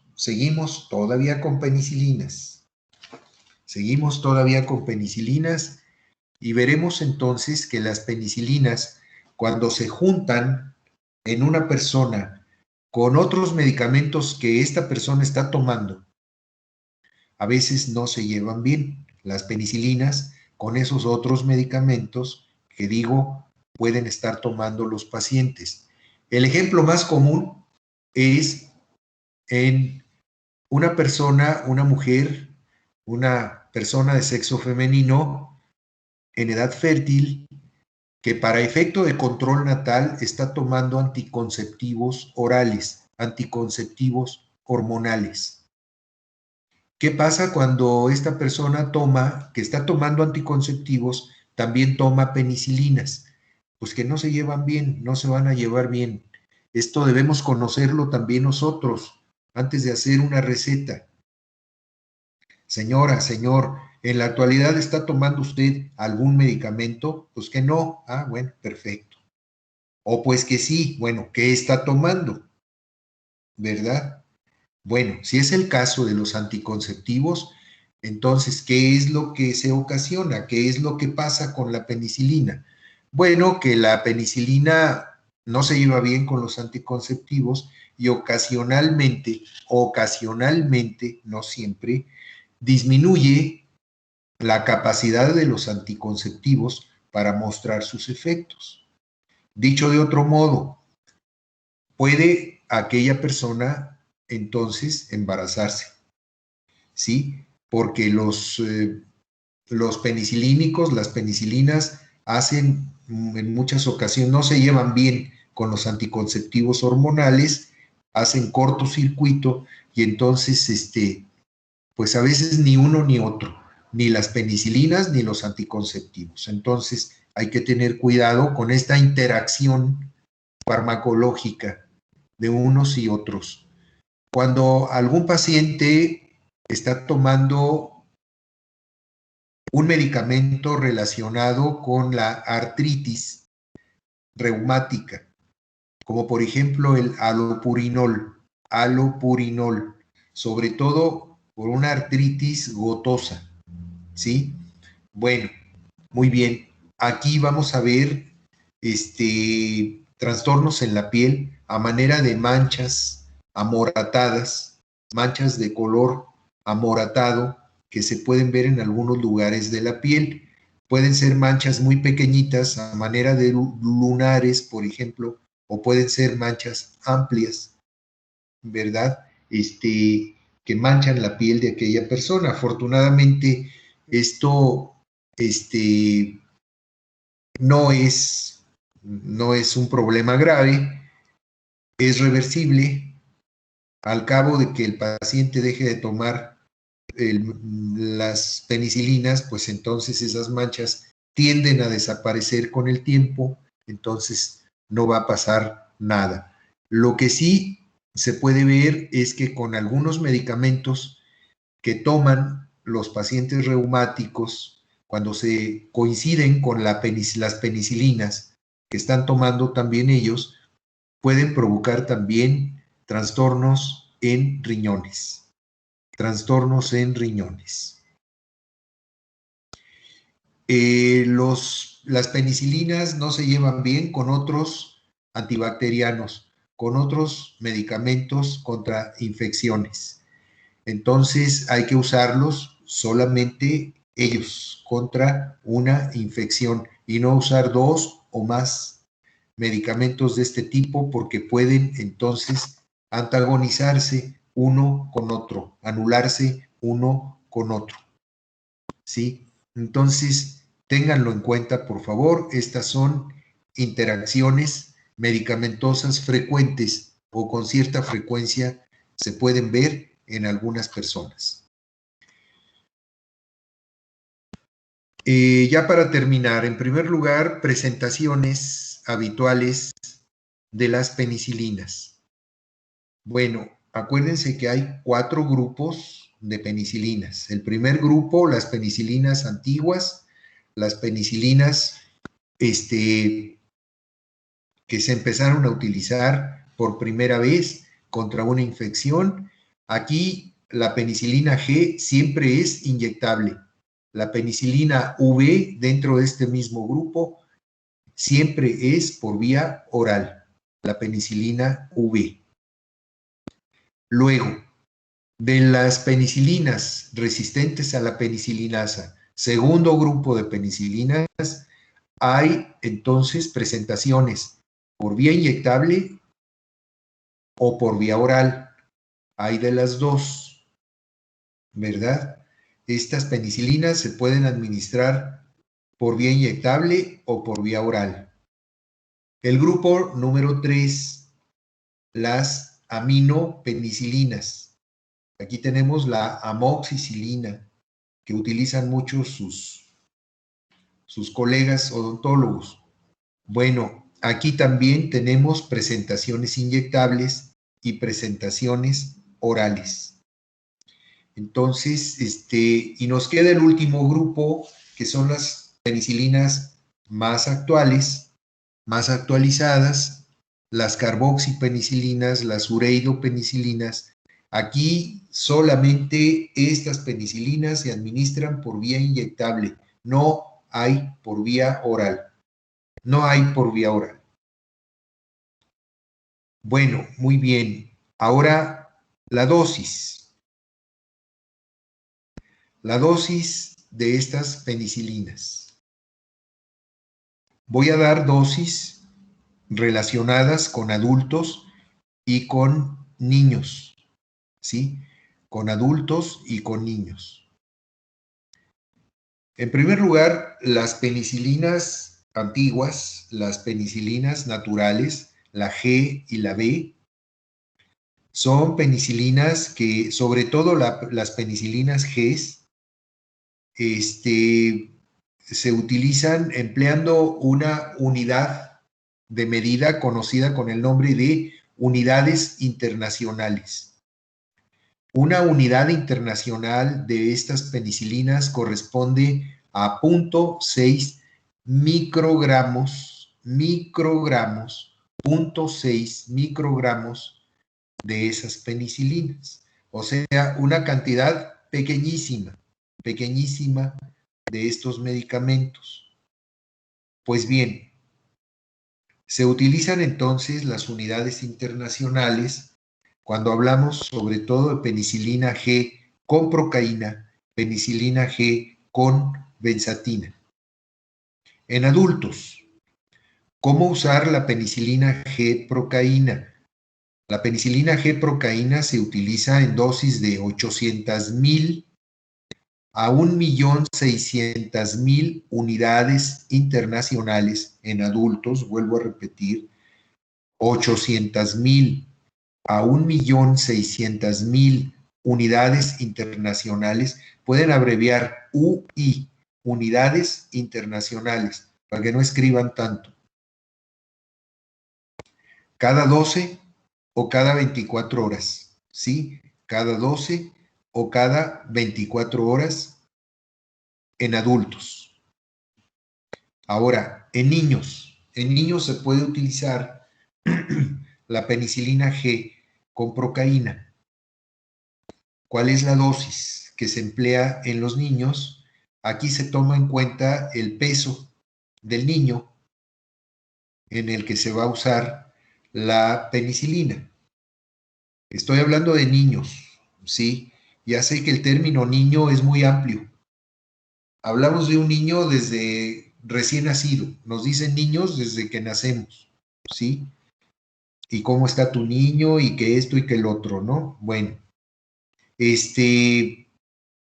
todavía con penicilinas. Seguimos todavía con penicilinas y veremos entonces que las penicilinas, cuando se juntan en una persona con otros medicamentos que esta persona está tomando, a veces no se llevan bien las penicilinas con esos otros medicamentos que digo pueden estar tomando los pacientes. El ejemplo más común es en una persona, una mujer, una persona de sexo femenino en edad fértil que para efecto de control natal está tomando anticonceptivos orales, anticonceptivos hormonales. ¿Qué pasa cuando esta persona que está tomando anticonceptivos, también toma penicilinas? Pues que no se llevan bien, no se van a llevar bien. Esto debemos conocerlo también nosotros antes de hacer una receta. Señora, señor, ¿en la actualidad está tomando usted algún medicamento? Pues que no. Ah, bueno, perfecto. O pues que sí. Bueno, ¿qué está tomando? ¿Verdad? Bueno, si es el caso de los anticonceptivos, entonces, ¿qué es lo que se ocasiona? ¿Qué es lo que pasa con la penicilina? Bueno, que la penicilina no se lleva bien con los anticonceptivos y ocasionalmente, no siempre, disminuye la capacidad de los anticonceptivos para mostrar sus efectos. Dicho de otro modo, puede aquella persona entonces embarazarse, ¿sí? Porque los penicilínicos, las penicilinas, hacen en muchas ocasiones, no se llevan bien con los anticonceptivos hormonales, hacen cortocircuito y entonces, pues a veces ni uno ni otro, ni las penicilinas ni los anticonceptivos. Entonces hay que tener cuidado con esta interacción farmacológica de unos y otros. Cuando algún paciente está tomando un medicamento relacionado con la artritis reumática, como por ejemplo el alopurinol, sobre todo por una artritis gotosa, ¿sí? Bueno, muy bien. Aquí vamos a ver trastornos en la piel a manera de manchas amoratadas, manchas de color amoratado que se pueden ver en algunos lugares de la piel. Pueden ser manchas muy pequeñitas a manera de lunares, por ejemplo, o pueden ser manchas amplias, ¿verdad? Que manchan la piel de aquella persona. Afortunadamente, esto no es un problema grave, es reversible. Al cabo de que el paciente deje de tomar las penicilinas, pues entonces esas manchas tienden a desaparecer con el tiempo, entonces no va a pasar nada. Lo que sí se puede ver es que con algunos medicamentos que toman los pacientes reumáticos, cuando se coinciden con las penicilinas que están tomando también ellos, pueden provocar también trastornos en riñones. Las penicilinas no se llevan bien con otros antibacterianos, con otros medicamentos contra infecciones. Entonces hay que usarlos solamente ellos contra una infección y no usar 2 o más medicamentos de este tipo porque pueden entonces antagonizarse uno con otro, anularse uno con otro. ¿Sí? Entonces, ténganlo en cuenta, por favor. Estas son interacciones medicamentosas frecuentes o con cierta frecuencia se pueden ver en algunas personas. Ya para terminar, en primer lugar, presentaciones habituales de las penicilinas. Bueno, acuérdense que hay 4 grupos de penicilinas. El primer grupo, las penicilinas antiguas, las penicilinas que se empezaron a utilizar por primera vez contra una infección. Aquí la penicilina G siempre es inyectable. La penicilina V dentro de este mismo grupo siempre es por vía oral, la penicilina V. Luego, de las penicilinas resistentes a la penicilinasa, segundo grupo de penicilinas, hay entonces presentaciones por vía inyectable o por vía oral. Hay de las dos, ¿verdad? Estas penicilinas se pueden administrar por vía inyectable o por vía oral. El grupo número 3, las aminopenicilinas. Aquí tenemos la amoxicilina, que utilizan mucho sus colegas odontólogos. Bueno, aquí también tenemos presentaciones inyectables y presentaciones orales. Entonces, y nos queda el último grupo, que son las penicilinas más actuales, más actualizadas, las carboxipenicilinas, las ureidopenicilinas. Aquí solamente estas penicilinas se administran por vía inyectable, no hay por vía oral. No hay por vía oral. Bueno, muy bien. Ahora, la dosis. La dosis de estas penicilinas. Voy a dar dosis relacionadas con adultos y con niños, ¿sí? Con adultos y con niños. En primer lugar, las penicilinas antiguas, las penicilinas naturales, la G y la B, son penicilinas que, sobre todo las penicilinas G, se utilizan empleando una unidad de medida conocida con el nombre de unidades internacionales. Una unidad internacional de estas penicilinas corresponde a 0.6 microgramos, 0.6 microgramos de esas penicilinas. O sea, una cantidad pequeñísima, pequeñísima de estos medicamentos. Pues bien, se utilizan entonces las unidades internacionales cuando hablamos sobre todo de penicilina G con procaína, penicilina G con benzatina. En adultos, ¿cómo usar la penicilina G procaína? La penicilina G procaína se utiliza en dosis de 800,000 a 1.600.000 unidades internacionales en adultos, vuelvo a repetir, 800,000 a 1.600.000 unidades internacionales, pueden abreviar UI, unidades internacionales, para que no escriban tanto. Cada 12 o cada 24 horas, ¿sí? Cada 12 o cada 24 horas en adultos. Ahora, en niños se puede utilizar la penicilina G con procaína. ¿Cuál es la dosis que se emplea en los niños? Aquí se toma en cuenta el peso del niño en el que se va a usar la penicilina. Estoy hablando de niños, ¿sí? Ya sé que el término niño es muy amplio. Hablamos de un niño desde recién nacido. Nos dicen niños desde que nacemos, ¿sí? Y cómo está tu niño y que esto y que el otro, ¿no? Bueno,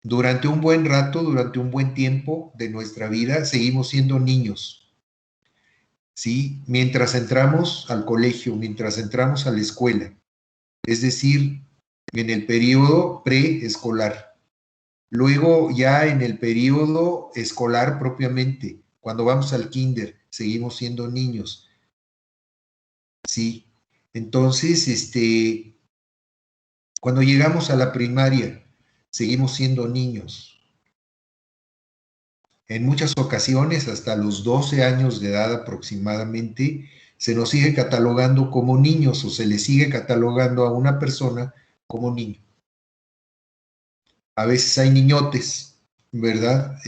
durante un buen rato, durante un buen tiempo de nuestra vida, seguimos siendo niños, ¿sí? Mientras entramos al colegio, mientras entramos a la escuela, es decir, en el periodo preescolar. Luego ya en el periodo escolar propiamente, cuando vamos al kinder, seguimos siendo niños, ¿sí? Entonces, cuando llegamos a la primaria, seguimos siendo niños. En muchas ocasiones, hasta los 12 años de edad aproximadamente, se nos sigue catalogando como niños o se le sigue catalogando a una persona como niño. A veces hay niñotes, ¿verdad?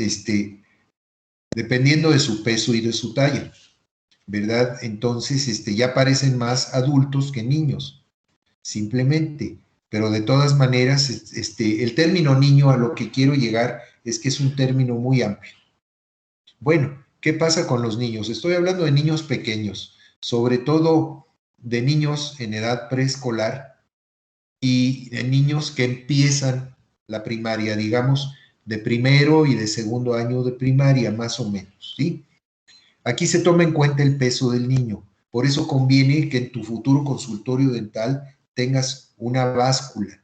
Dependiendo de su peso y de su talla, ¿verdad? Entonces, ya parecen más adultos que niños, simplemente. Pero de todas maneras, el término niño, a lo que quiero llegar es que es un término muy amplio. Bueno, ¿qué pasa con los niños? Estoy hablando de niños pequeños, sobre todo de niños en edad preescolar y de niños que empiezan la primaria, digamos, de primero y de segundo año de primaria, más o menos, ¿sí? Aquí se toma en cuenta el peso del niño. Por eso conviene que en tu futuro consultorio dental tengas una báscula,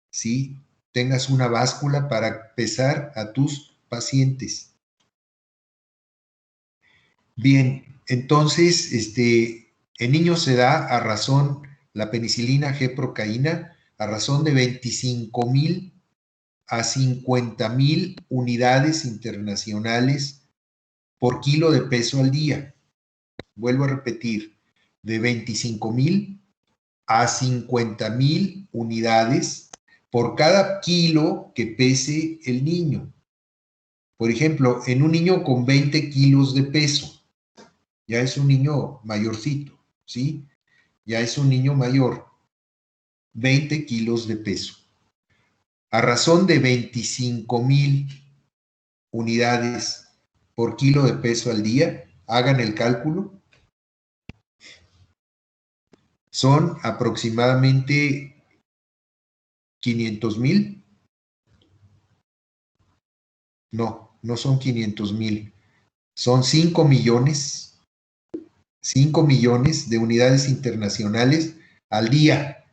¿sí? Tengas una báscula para pesar a tus pacientes. Bien, entonces, en niños se da a razón la penicilina G-procaína a razón de 25,000 a 50,000 unidades internacionales por kilo de peso al día. Vuelvo a repetir, de 25,000 a 50,000 unidades por cada kilo que pese el niño. Por ejemplo, en un niño con 20 kilos de peso, ya es un niño mayorcito, ¿sí? Ya es un niño mayor, 20 kilos de peso. A razón de 25,000 unidades por kilo de peso al día, hagan el cálculo, son aproximadamente 500,000. No, no son 500,000, son 5 millones de unidades internacionales al día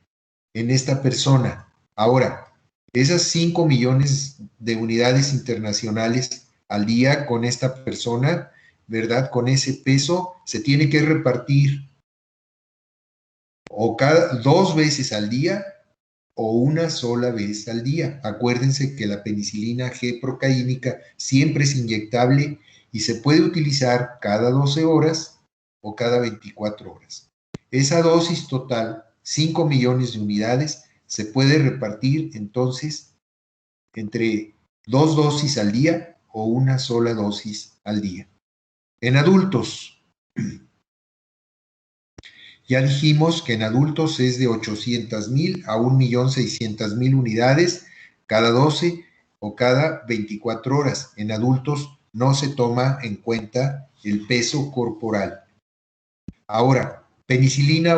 en esta persona. Ahora, esas 5 millones de unidades internacionales al día con esta persona, ¿verdad? Con ese peso, se tiene que repartir o cada 2 veces al día o una sola vez al día. Acuérdense que la penicilina G-procaínica siempre es inyectable y se puede utilizar cada 12 horas o cada 24 horas. Esa dosis total, 5 millones de unidades, se puede repartir entonces entre 2 dosis al día o una sola dosis al día. En adultos, ya dijimos que en adultos es de 800,000 a 1,600,000 unidades cada 12 o cada 24 horas. En adultos no se toma en cuenta el peso corporal. Ahora, penicilina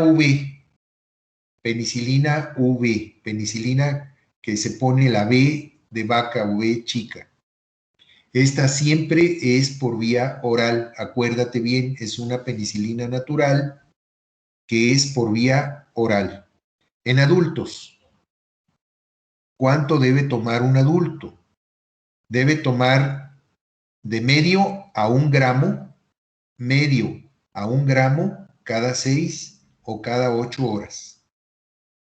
penicilina que se pone la B de vaca o B chica. Esta siempre es por vía oral. Acuérdate bien, es una penicilina natural que es por vía oral. En adultos, ¿cuánto debe tomar un adulto? Debe tomar de medio a 1 gramo, cada 6 o cada 8 horas.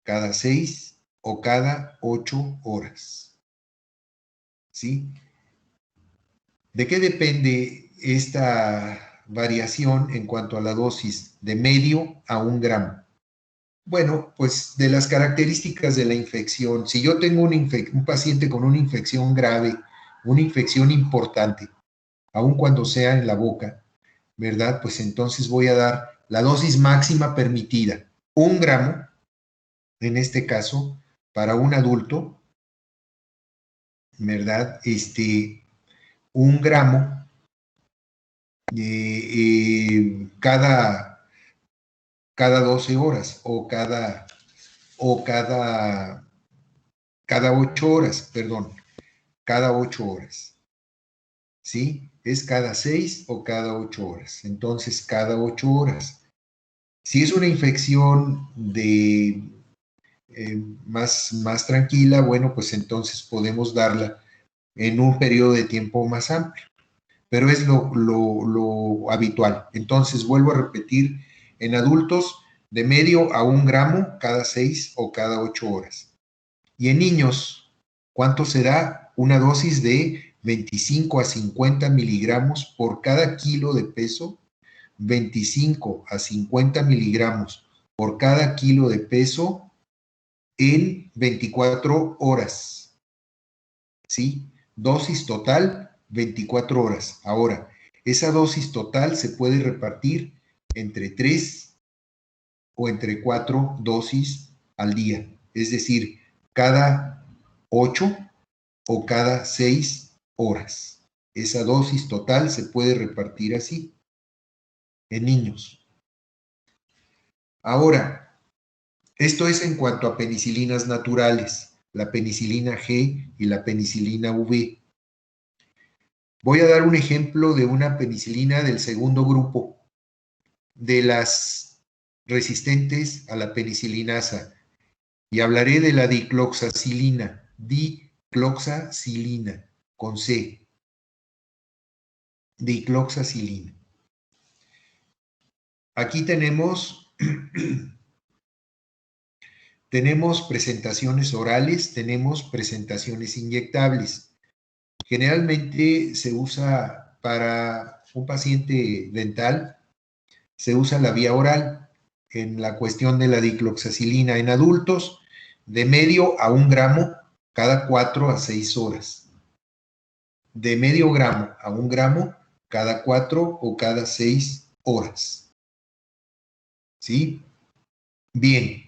Cada 6 o cada 8 horas. ¿Sí? ¿De qué depende esta variación en cuanto a la dosis? De medio a 1 gramo. Bueno, pues de las características de la infección. Si yo tengo un paciente con una infección grave, una infección importante, aun cuando sea en la boca, ¿verdad? Pues entonces voy a dar la dosis máxima permitida, 1 gramo, en este caso, para un adulto, ¿verdad? 1 gramo cada 12 horas o cada 8 horas, perdón, cada 8 horas. ¿Sí? Es cada 6 o cada 8 horas. Entonces, cada 8 horas. Si es una infección de más tranquila, bueno, pues entonces podemos darla en un periodo de tiempo más amplio. Pero es lo habitual. Entonces, vuelvo a repetir, en adultos, de medio a 1 gramo cada 6 o cada 8 horas. Y en niños, ¿cuánto será? Una dosis de 25 a 50 miligramos por cada kilo de peso, 25 a 50 miligramos por cada kilo de peso en 24 horas. ¿Sí? Dosis total, 24 horas. Ahora, esa dosis total se puede repartir entre 3 o entre 4 dosis al día. Es decir, cada 8 o cada 6 horas. Esa dosis total se puede repartir así en niños. Ahora, esto es en cuanto a penicilinas naturales, la penicilina G y la penicilina V. Voy a dar un ejemplo de una penicilina del segundo grupo, de las resistentes a la penicilinasa, y hablaré de la dicloxacilina, con C, dicloxacilina. Aquí tenemos presentaciones orales, tenemos presentaciones inyectables. Generalmente se usa para un paciente dental, se usa la vía oral en la cuestión de la dicloxacilina en adultos, de medio a 1 gramo cada 4 a 6 horas. De medio gramo a 1 gramo cada 4 o cada 6 horas. ¿Sí? Bien.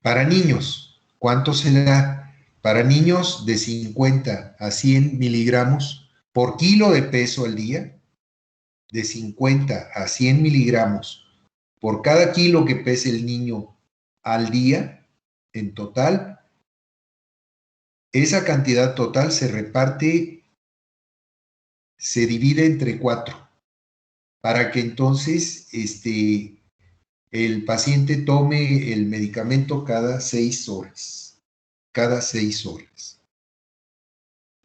Para niños, ¿cuánto se le da? Para niños de 50 a 100 miligramos por kilo de peso al día, de 50 a 100 miligramos por cada kilo que pese el niño al día, en total, esa cantidad total se reparte, se divide entre 4, para que entonces el paciente tome el medicamento cada 6 horas. Cada 6 horas.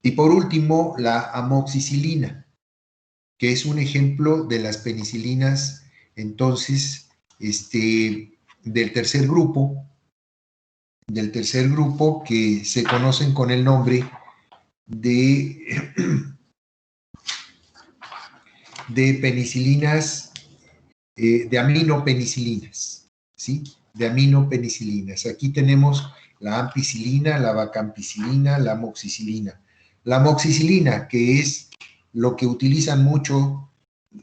Y por último, la amoxicilina, que es un ejemplo de las penicilinas, entonces, del tercer grupo, que se conocen con el nombre de penicilinas, de aminopenicilinas, ¿sí? De aminopenicilinas. Aquí tenemos la ampicilina, la vacampicilina, la amoxicilina. La amoxicilina, que es lo que utilizan mucho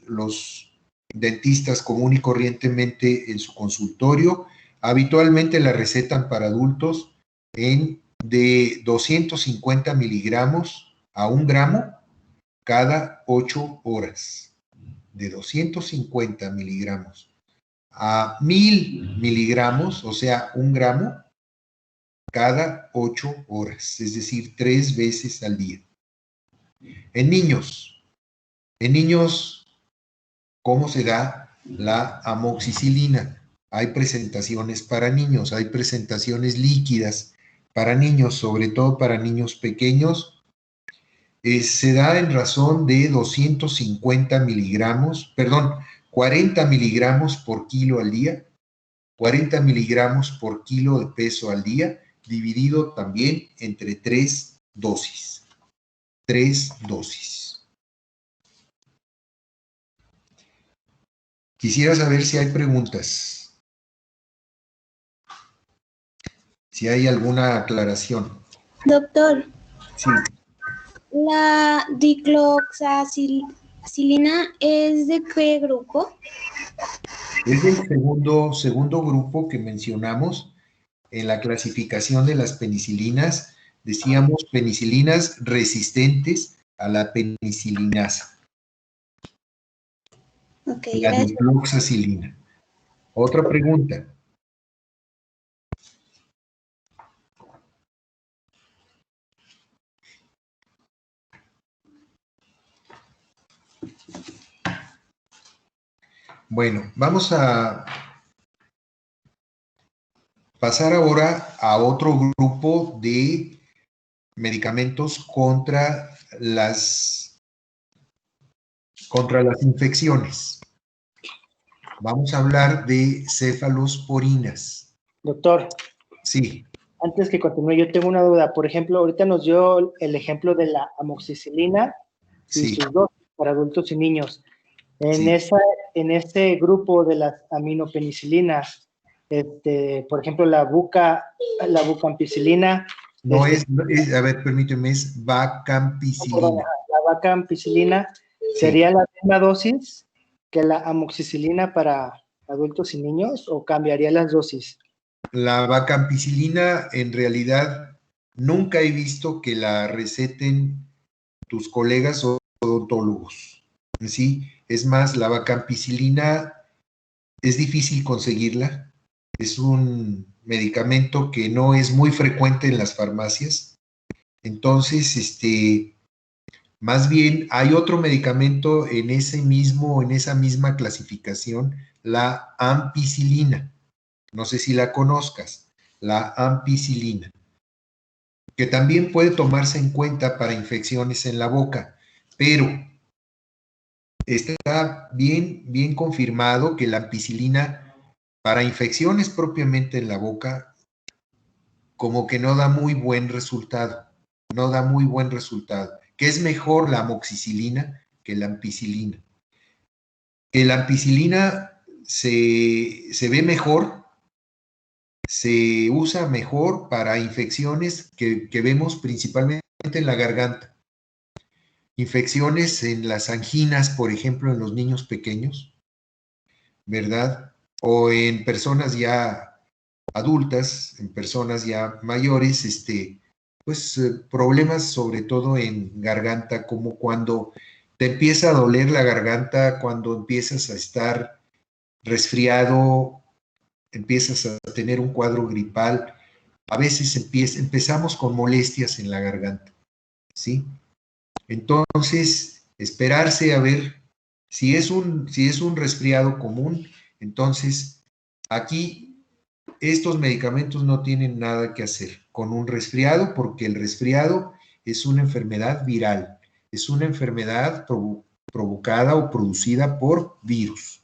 los dentistas común y corrientemente en su consultorio, habitualmente la recetan para adultos de 250 miligramos a 1 gramo cada 8 horas. De 250 miligramos a 1000 miligramos, o sea, 1 gramo, cada 8 horas, es decir, 3 veces al día. En niños, ¿cómo se da la amoxicilina? Hay presentaciones para niños, hay presentaciones líquidas para niños, sobre todo para niños pequeños. Se da en razón de 250 miligramos, 40 miligramos por kilo al día, 40 miligramos por kilo de peso al día, dividido también entre 3 dosis. 3 dosis. Quisiera saber si hay preguntas, si hay alguna aclaración. Doctor, Sí. ¿la dicloxacilina es de qué grupo? Es el segundo grupo que mencionamos en la clasificación de las penicilinas. Decíamos penicilinas resistentes a la penicilinasa. Ok, La gracias. dicloxacilina. Otra pregunta. Bueno, vamos a pasar ahora a otro grupo de medicamentos contra las infecciones. Vamos a hablar de cefalosporinas. Doctor, Sí, antes que continúe, yo tengo una duda. Por ejemplo, ahorita nos dio el ejemplo de la amoxicilina y sí, sus dosis para adultos y niños. sí. En ese grupo de las aminopenicilinas, por ejemplo, la bucampicilina. No es, a ver, permíteme, es vacampicilina. La vacampicilina sería la misma dosis que la amoxicilina para adultos y niños, ¿o cambiaría las dosis? La vacampicilina, en realidad, nunca he visto que la receten tus colegas odontólogos. ¿Sí? Es más, la vacampicilina es difícil conseguirla. Es un medicamento que no es muy frecuente en las farmacias. Entonces, Más bien, hay otro medicamento en esa misma clasificación, la ampicilina. No sé si la conozcas, la ampicilina, que también puede tomarse en cuenta para infecciones en la boca, pero está bien confirmado que la ampicilina para infecciones propiamente en la boca como que no da muy buen resultado, no da muy buen resultado, que es mejor la amoxicilina que la ampicilina. Que la ampicilina se ve mejor, se usa mejor para infecciones que vemos principalmente en la garganta. Infecciones en las anginas, por ejemplo, en los niños pequeños, ¿verdad? O en personas ya adultas, en personas ya mayores, problemas sobre todo en garganta, como cuando te empieza a doler la garganta, cuando empiezas a estar resfriado, empiezas a tener un cuadro gripal, a veces empezamos con molestias en la garganta, ¿sí? Entonces, esperarse a ver si es un resfriado común, entonces aquí estos medicamentos no tienen nada que hacer con un resfriado, porque el resfriado es una enfermedad viral, es una enfermedad provocada o producida por virus,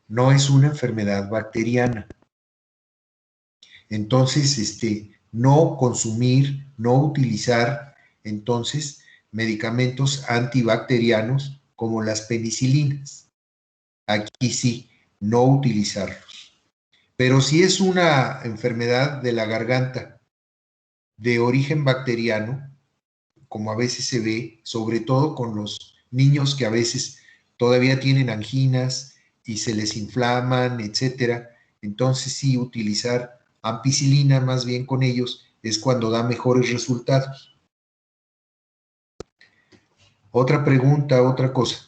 no es una enfermedad bacteriana. Entonces, no consumir, no utilizar, entonces, medicamentos antibacterianos como las penicilinas. Aquí sí, no utilizarlos. Pero si es una enfermedad de la garganta de origen bacteriano, como a veces se ve, sobre todo con los niños que a veces todavía tienen anginas y se les inflaman, etcétera, entonces sí utilizar ampicilina más bien con ellos es cuando da mejores resultados. Otra pregunta, otra cosa.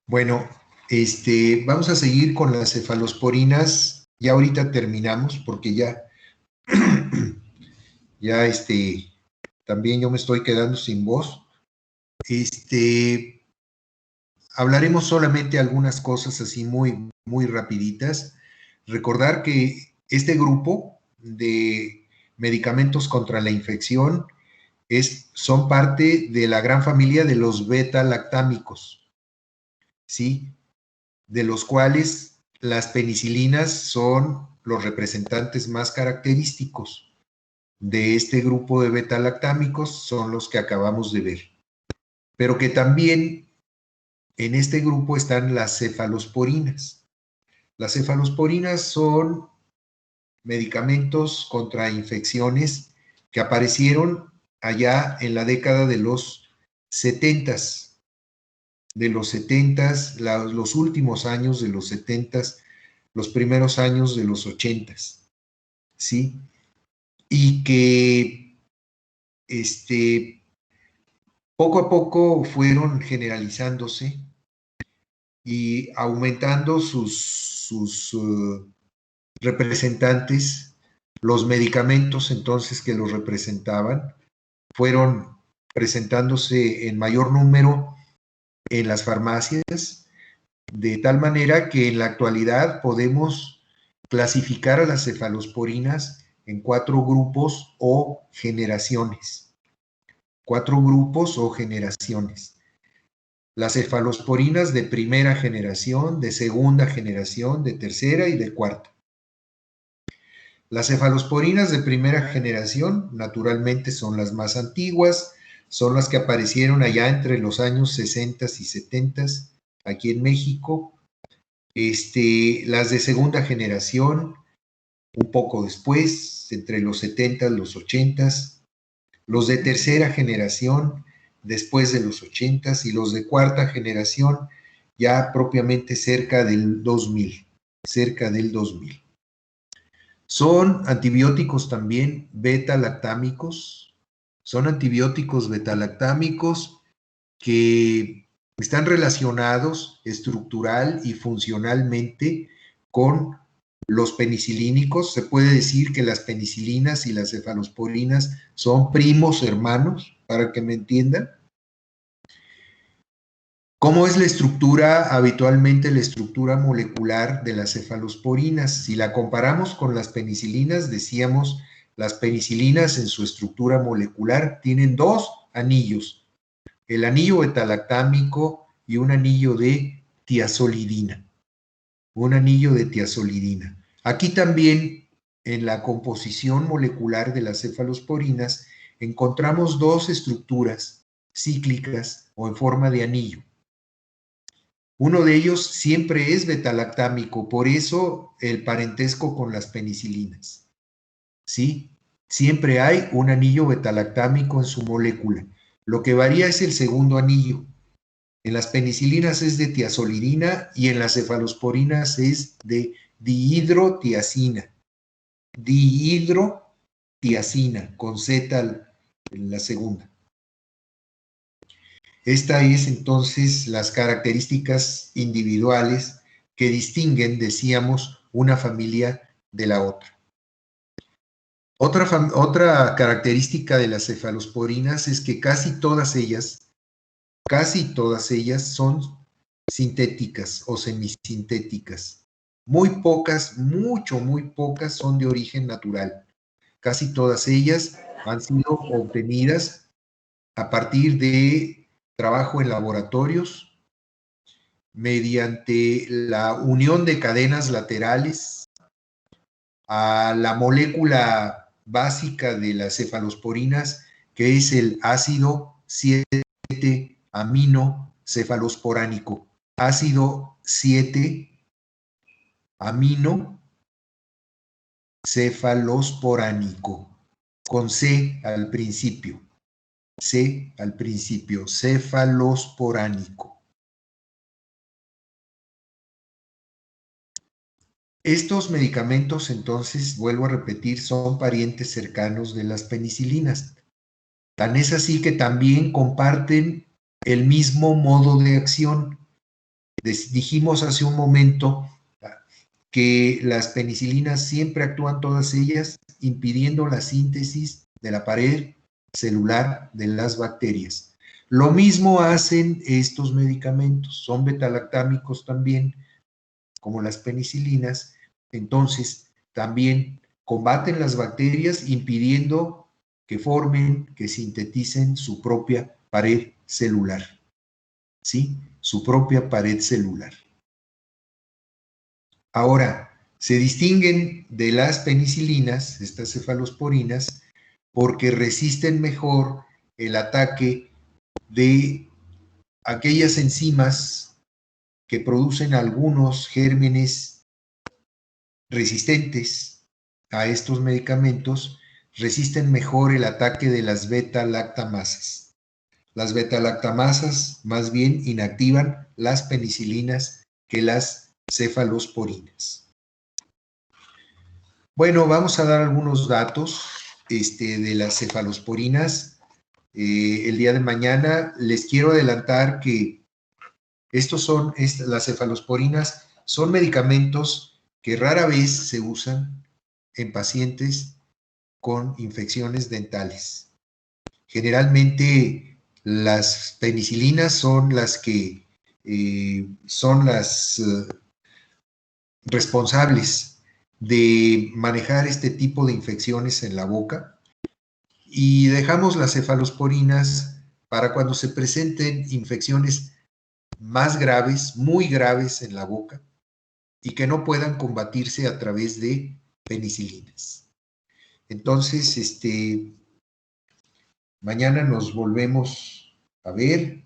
Bueno, vamos a seguir con las cefalosporinas. Ya ahorita terminamos porque ya, también yo me estoy quedando sin voz. Hablaremos solamente algunas cosas así muy rapiditas. Recordar que este grupo de medicamentos contra la infección son parte de la gran familia de los beta-lactámicos, ¿sí? De los cuales las penicilinas son los representantes más característicos de este grupo de beta-lactámicos, son los que acabamos de ver. Pero que también en este grupo están las cefalosporinas. Las cefalosporinas son medicamentos contra infecciones que aparecieron allá en la década de los 70s, los últimos años de los 70s, los primeros años de los 80s, ¿sí? Y que poco a poco fueron generalizándose y aumentando sus representantes, los medicamentos entonces que los representaban, fueron presentándose en mayor número en las farmacias, de tal manera que en la actualidad podemos clasificar a las cefalosporinas en 4 grupos o generaciones. 4 grupos o generaciones. Las cefalosporinas de primera generación, de segunda generación, de tercera y de cuarta. Las cefalosporinas de primera generación, naturalmente, son las más antiguas, son las que aparecieron allá entre los años 60 y 70 aquí en México. Las de segunda generación, un poco después, entre los 70 y los 80. Los de tercera generación, después de los 80, y los de cuarta generación, ya propiamente cerca del 2000. Son antibióticos también beta-lactámicos, son antibióticos beta-lactámicos que Están relacionados estructural y funcionalmente con los penicilínicos. Se puede decir que las penicilinas y las cefalosporinas son primos hermanos, para que me entiendan. ¿Cómo es la estructura, habitualmente la estructura molecular de las cefalosporinas? Si la comparamos con las penicilinas, decíamos, las penicilinas en su estructura molecular tienen dos anillos, el anillo beta-lactámico y un anillo de tiazolidina. Un anillo de tiazolidina. Aquí también, en la composición molecular de las cefalosporinas, encontramos dos estructuras cíclicas o en forma de anillo. Uno de ellos siempre es beta-lactámico, por eso el parentesco con las penicilinas. ¿Sí? Siempre hay un anillo beta-lactámico en su molécula. Lo que varía es el segundo anillo. En las penicilinas es de tiazolidina y en las cefalosporinas es de dihidrotiazina. Dihidrotiazina, con Z en la segunda. Esta es entonces las características individuales que distinguen, decíamos, una familia de la otra. Otra característica de las cefalosporinas es que casi todas ellas son sintéticas o semisintéticas. Muy pocas, muy pocas son de origen natural. Casi todas ellas han sido obtenidas a partir de trabajo en laboratorios, mediante la unión de cadenas laterales a la molécula básica de las cefalosporinas, que es el ácido 7-amino cefalosporánico. Ácido 7-amino cefalosporánico, con C al principio. C al principio, cefalosporánico. Estos medicamentos, entonces, vuelvo a repetir, son parientes cercanos de las penicilinas. Tan es así que también comparten el mismo modo de acción. Dijimos hace un momento que las penicilinas siempre actúan todas ellas impidiendo la síntesis de la pared celular de las bacterias. Lo mismo hacen estos medicamentos, son betalactámicos también, como las penicilinas, entonces también combaten las bacterias impidiendo que formen, que sinteticen su propia pared celular, ¿sí? Su propia pared celular. Ahora, se distinguen de las penicilinas, estas cefalosporinas, porque resisten mejor el ataque de aquellas enzimas que producen algunos gérmenes resistentes a estos medicamentos, resisten mejor el ataque de las beta-lactamasas. Las beta-lactamasas más bien inactivan las penicilinas que las cefalosporinas. Bueno, vamos a dar algunos datos de las cefalosporinas. El día de mañana les quiero adelantar que las cefalosporinas son medicamentos que rara vez se usan en pacientes con infecciones dentales. Generalmente las penicilinas son las que son las responsables de manejar este tipo de infecciones en la boca, y dejamos las cefalosporinas para cuando se presenten infecciones más graves, muy graves en la boca, y que no puedan combatirse a través de penicilinas. Entonces, mañana nos volvemos a ver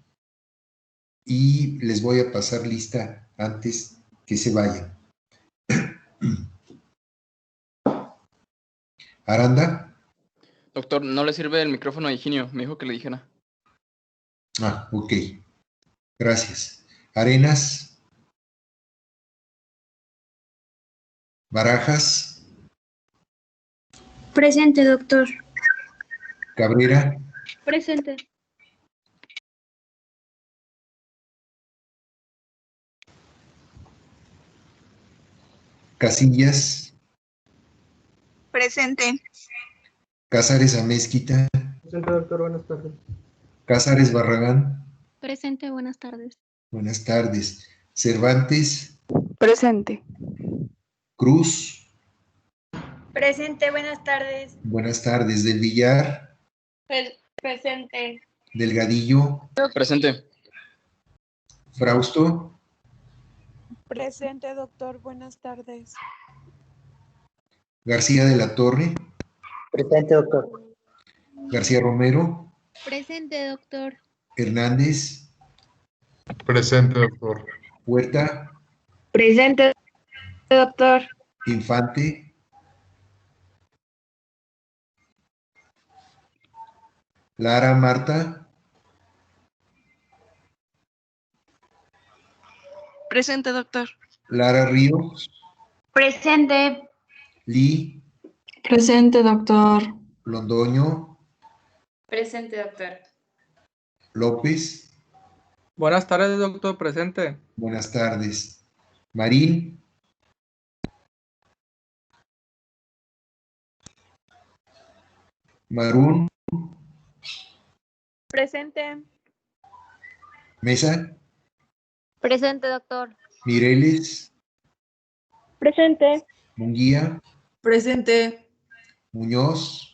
y les voy a pasar lista antes que se vayan. Aranda. Doctor, no le sirve el micrófono a Higinio, me dijo que le dijera. Ah, ok. Gracias. Arenas. Barajas. Presente, doctor. Cabrera. Presente. Casillas, Presente. Cázares Amézquita, Presente, doctor. Buenas tardes. Cázares Barragán, Presente, buenas tardes. buenas tardes. Cervantes, Presente. Cruz, Presente, buenas tardes. buenas tardes. Del Villar, Presente. Delgadillo, Presente. Frausto, Presente, doctor. Buenas tardes. García de la Torre, Presente, doctor. García Romero, Presente, doctor. Hernández, Presente, doctor. Huerta, Presente, doctor. Infante, Lara Marta, Presente, doctor. Lara Ríos, Presente. Lee, Presente, doctor. Londoño, Presente, doctor. López, Buenas tardes, doctor. Presente. buenas tardes. Marín, Marún, Presente. Mesa, Presente, doctor. Mireles, Presente. Munguía, Presente. Muñoz,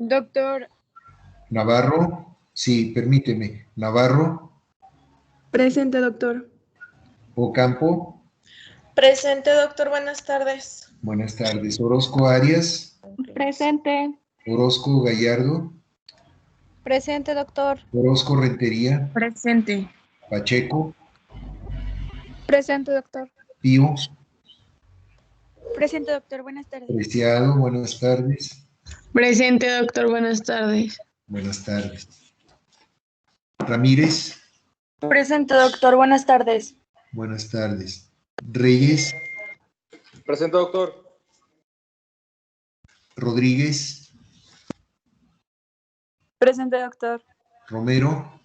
Doctor. Navarro, sí, permíteme, Navarro, Presente, doctor. Ocampo, Presente, doctor. Buenas tardes. buenas tardes. Orozco Arias, Presente. Orozco Gallardo, Presente, doctor. Orozco Rentería, Presente. Pacheco, Presente, doctor. Pío, Presente, doctor. Buenas tardes. Preciado, buenas tardes. Presente, doctor. Buenas tardes. Buenas tardes. Ramírez, Presente, doctor. Buenas tardes. buenas tardes. Reyes, Presente, doctor. Rodríguez, Presente, doctor. Romero,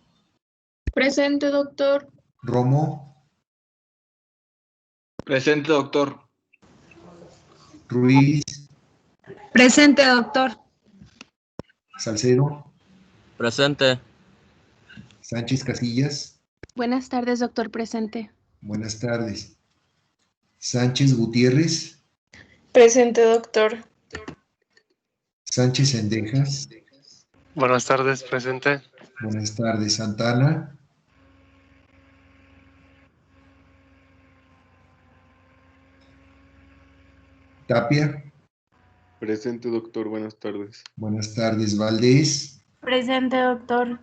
Presente, doctor. Romo, Presente, doctor. Ruiz, Presente, doctor. Salcedo, Presente. Sánchez Casillas, Buenas tardes, doctor. Presente. buenas tardes. Sánchez Gutiérrez, Presente, doctor. Sánchez Sendejas, Buenas tardes, presente. buenas tardes. Santana, Tapia, Presente, doctor. Buenas tardes. buenas tardes. Valdés, Presente, doctor.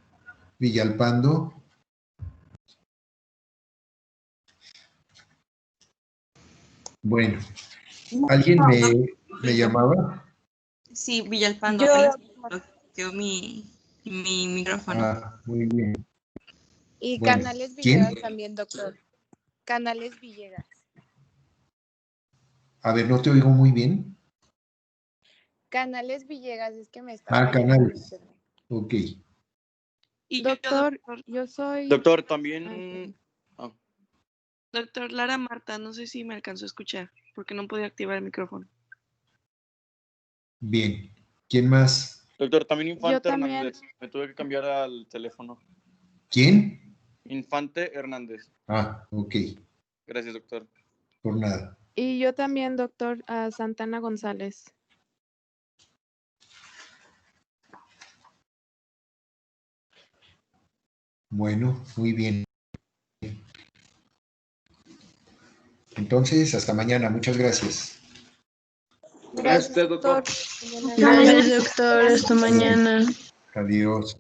Villalpando, Bueno, ¿alguien me llamaba? Sí, Villalpando, Yo, apenas bloqueó mi micrófono. Ah, muy bien. Y Bueno, Canales ¿quién? Villegas también, doctor. Canales Villegas. A ver, no te oigo muy bien. Canales Villegas, es que me está Ah, fallando el Canales. internet. Ok. Y Doctor, yo soy... Doctor, también... Doctor Lara Marta, no sé si me alcanzó a escuchar, porque no podía activar el micrófono. Bien. ¿Quién más? Doctor, también Infante también. Hernández. Me tuve que cambiar al teléfono. ¿Quién? Infante Hernández. Ah, ok. Gracias, doctor. Por nada. Y yo también, doctor, a Santana González. Bueno, muy bien. Entonces, hasta mañana. Muchas gracias. Gracias, doctor. Gracias, doctor. Hasta mañana. Adiós.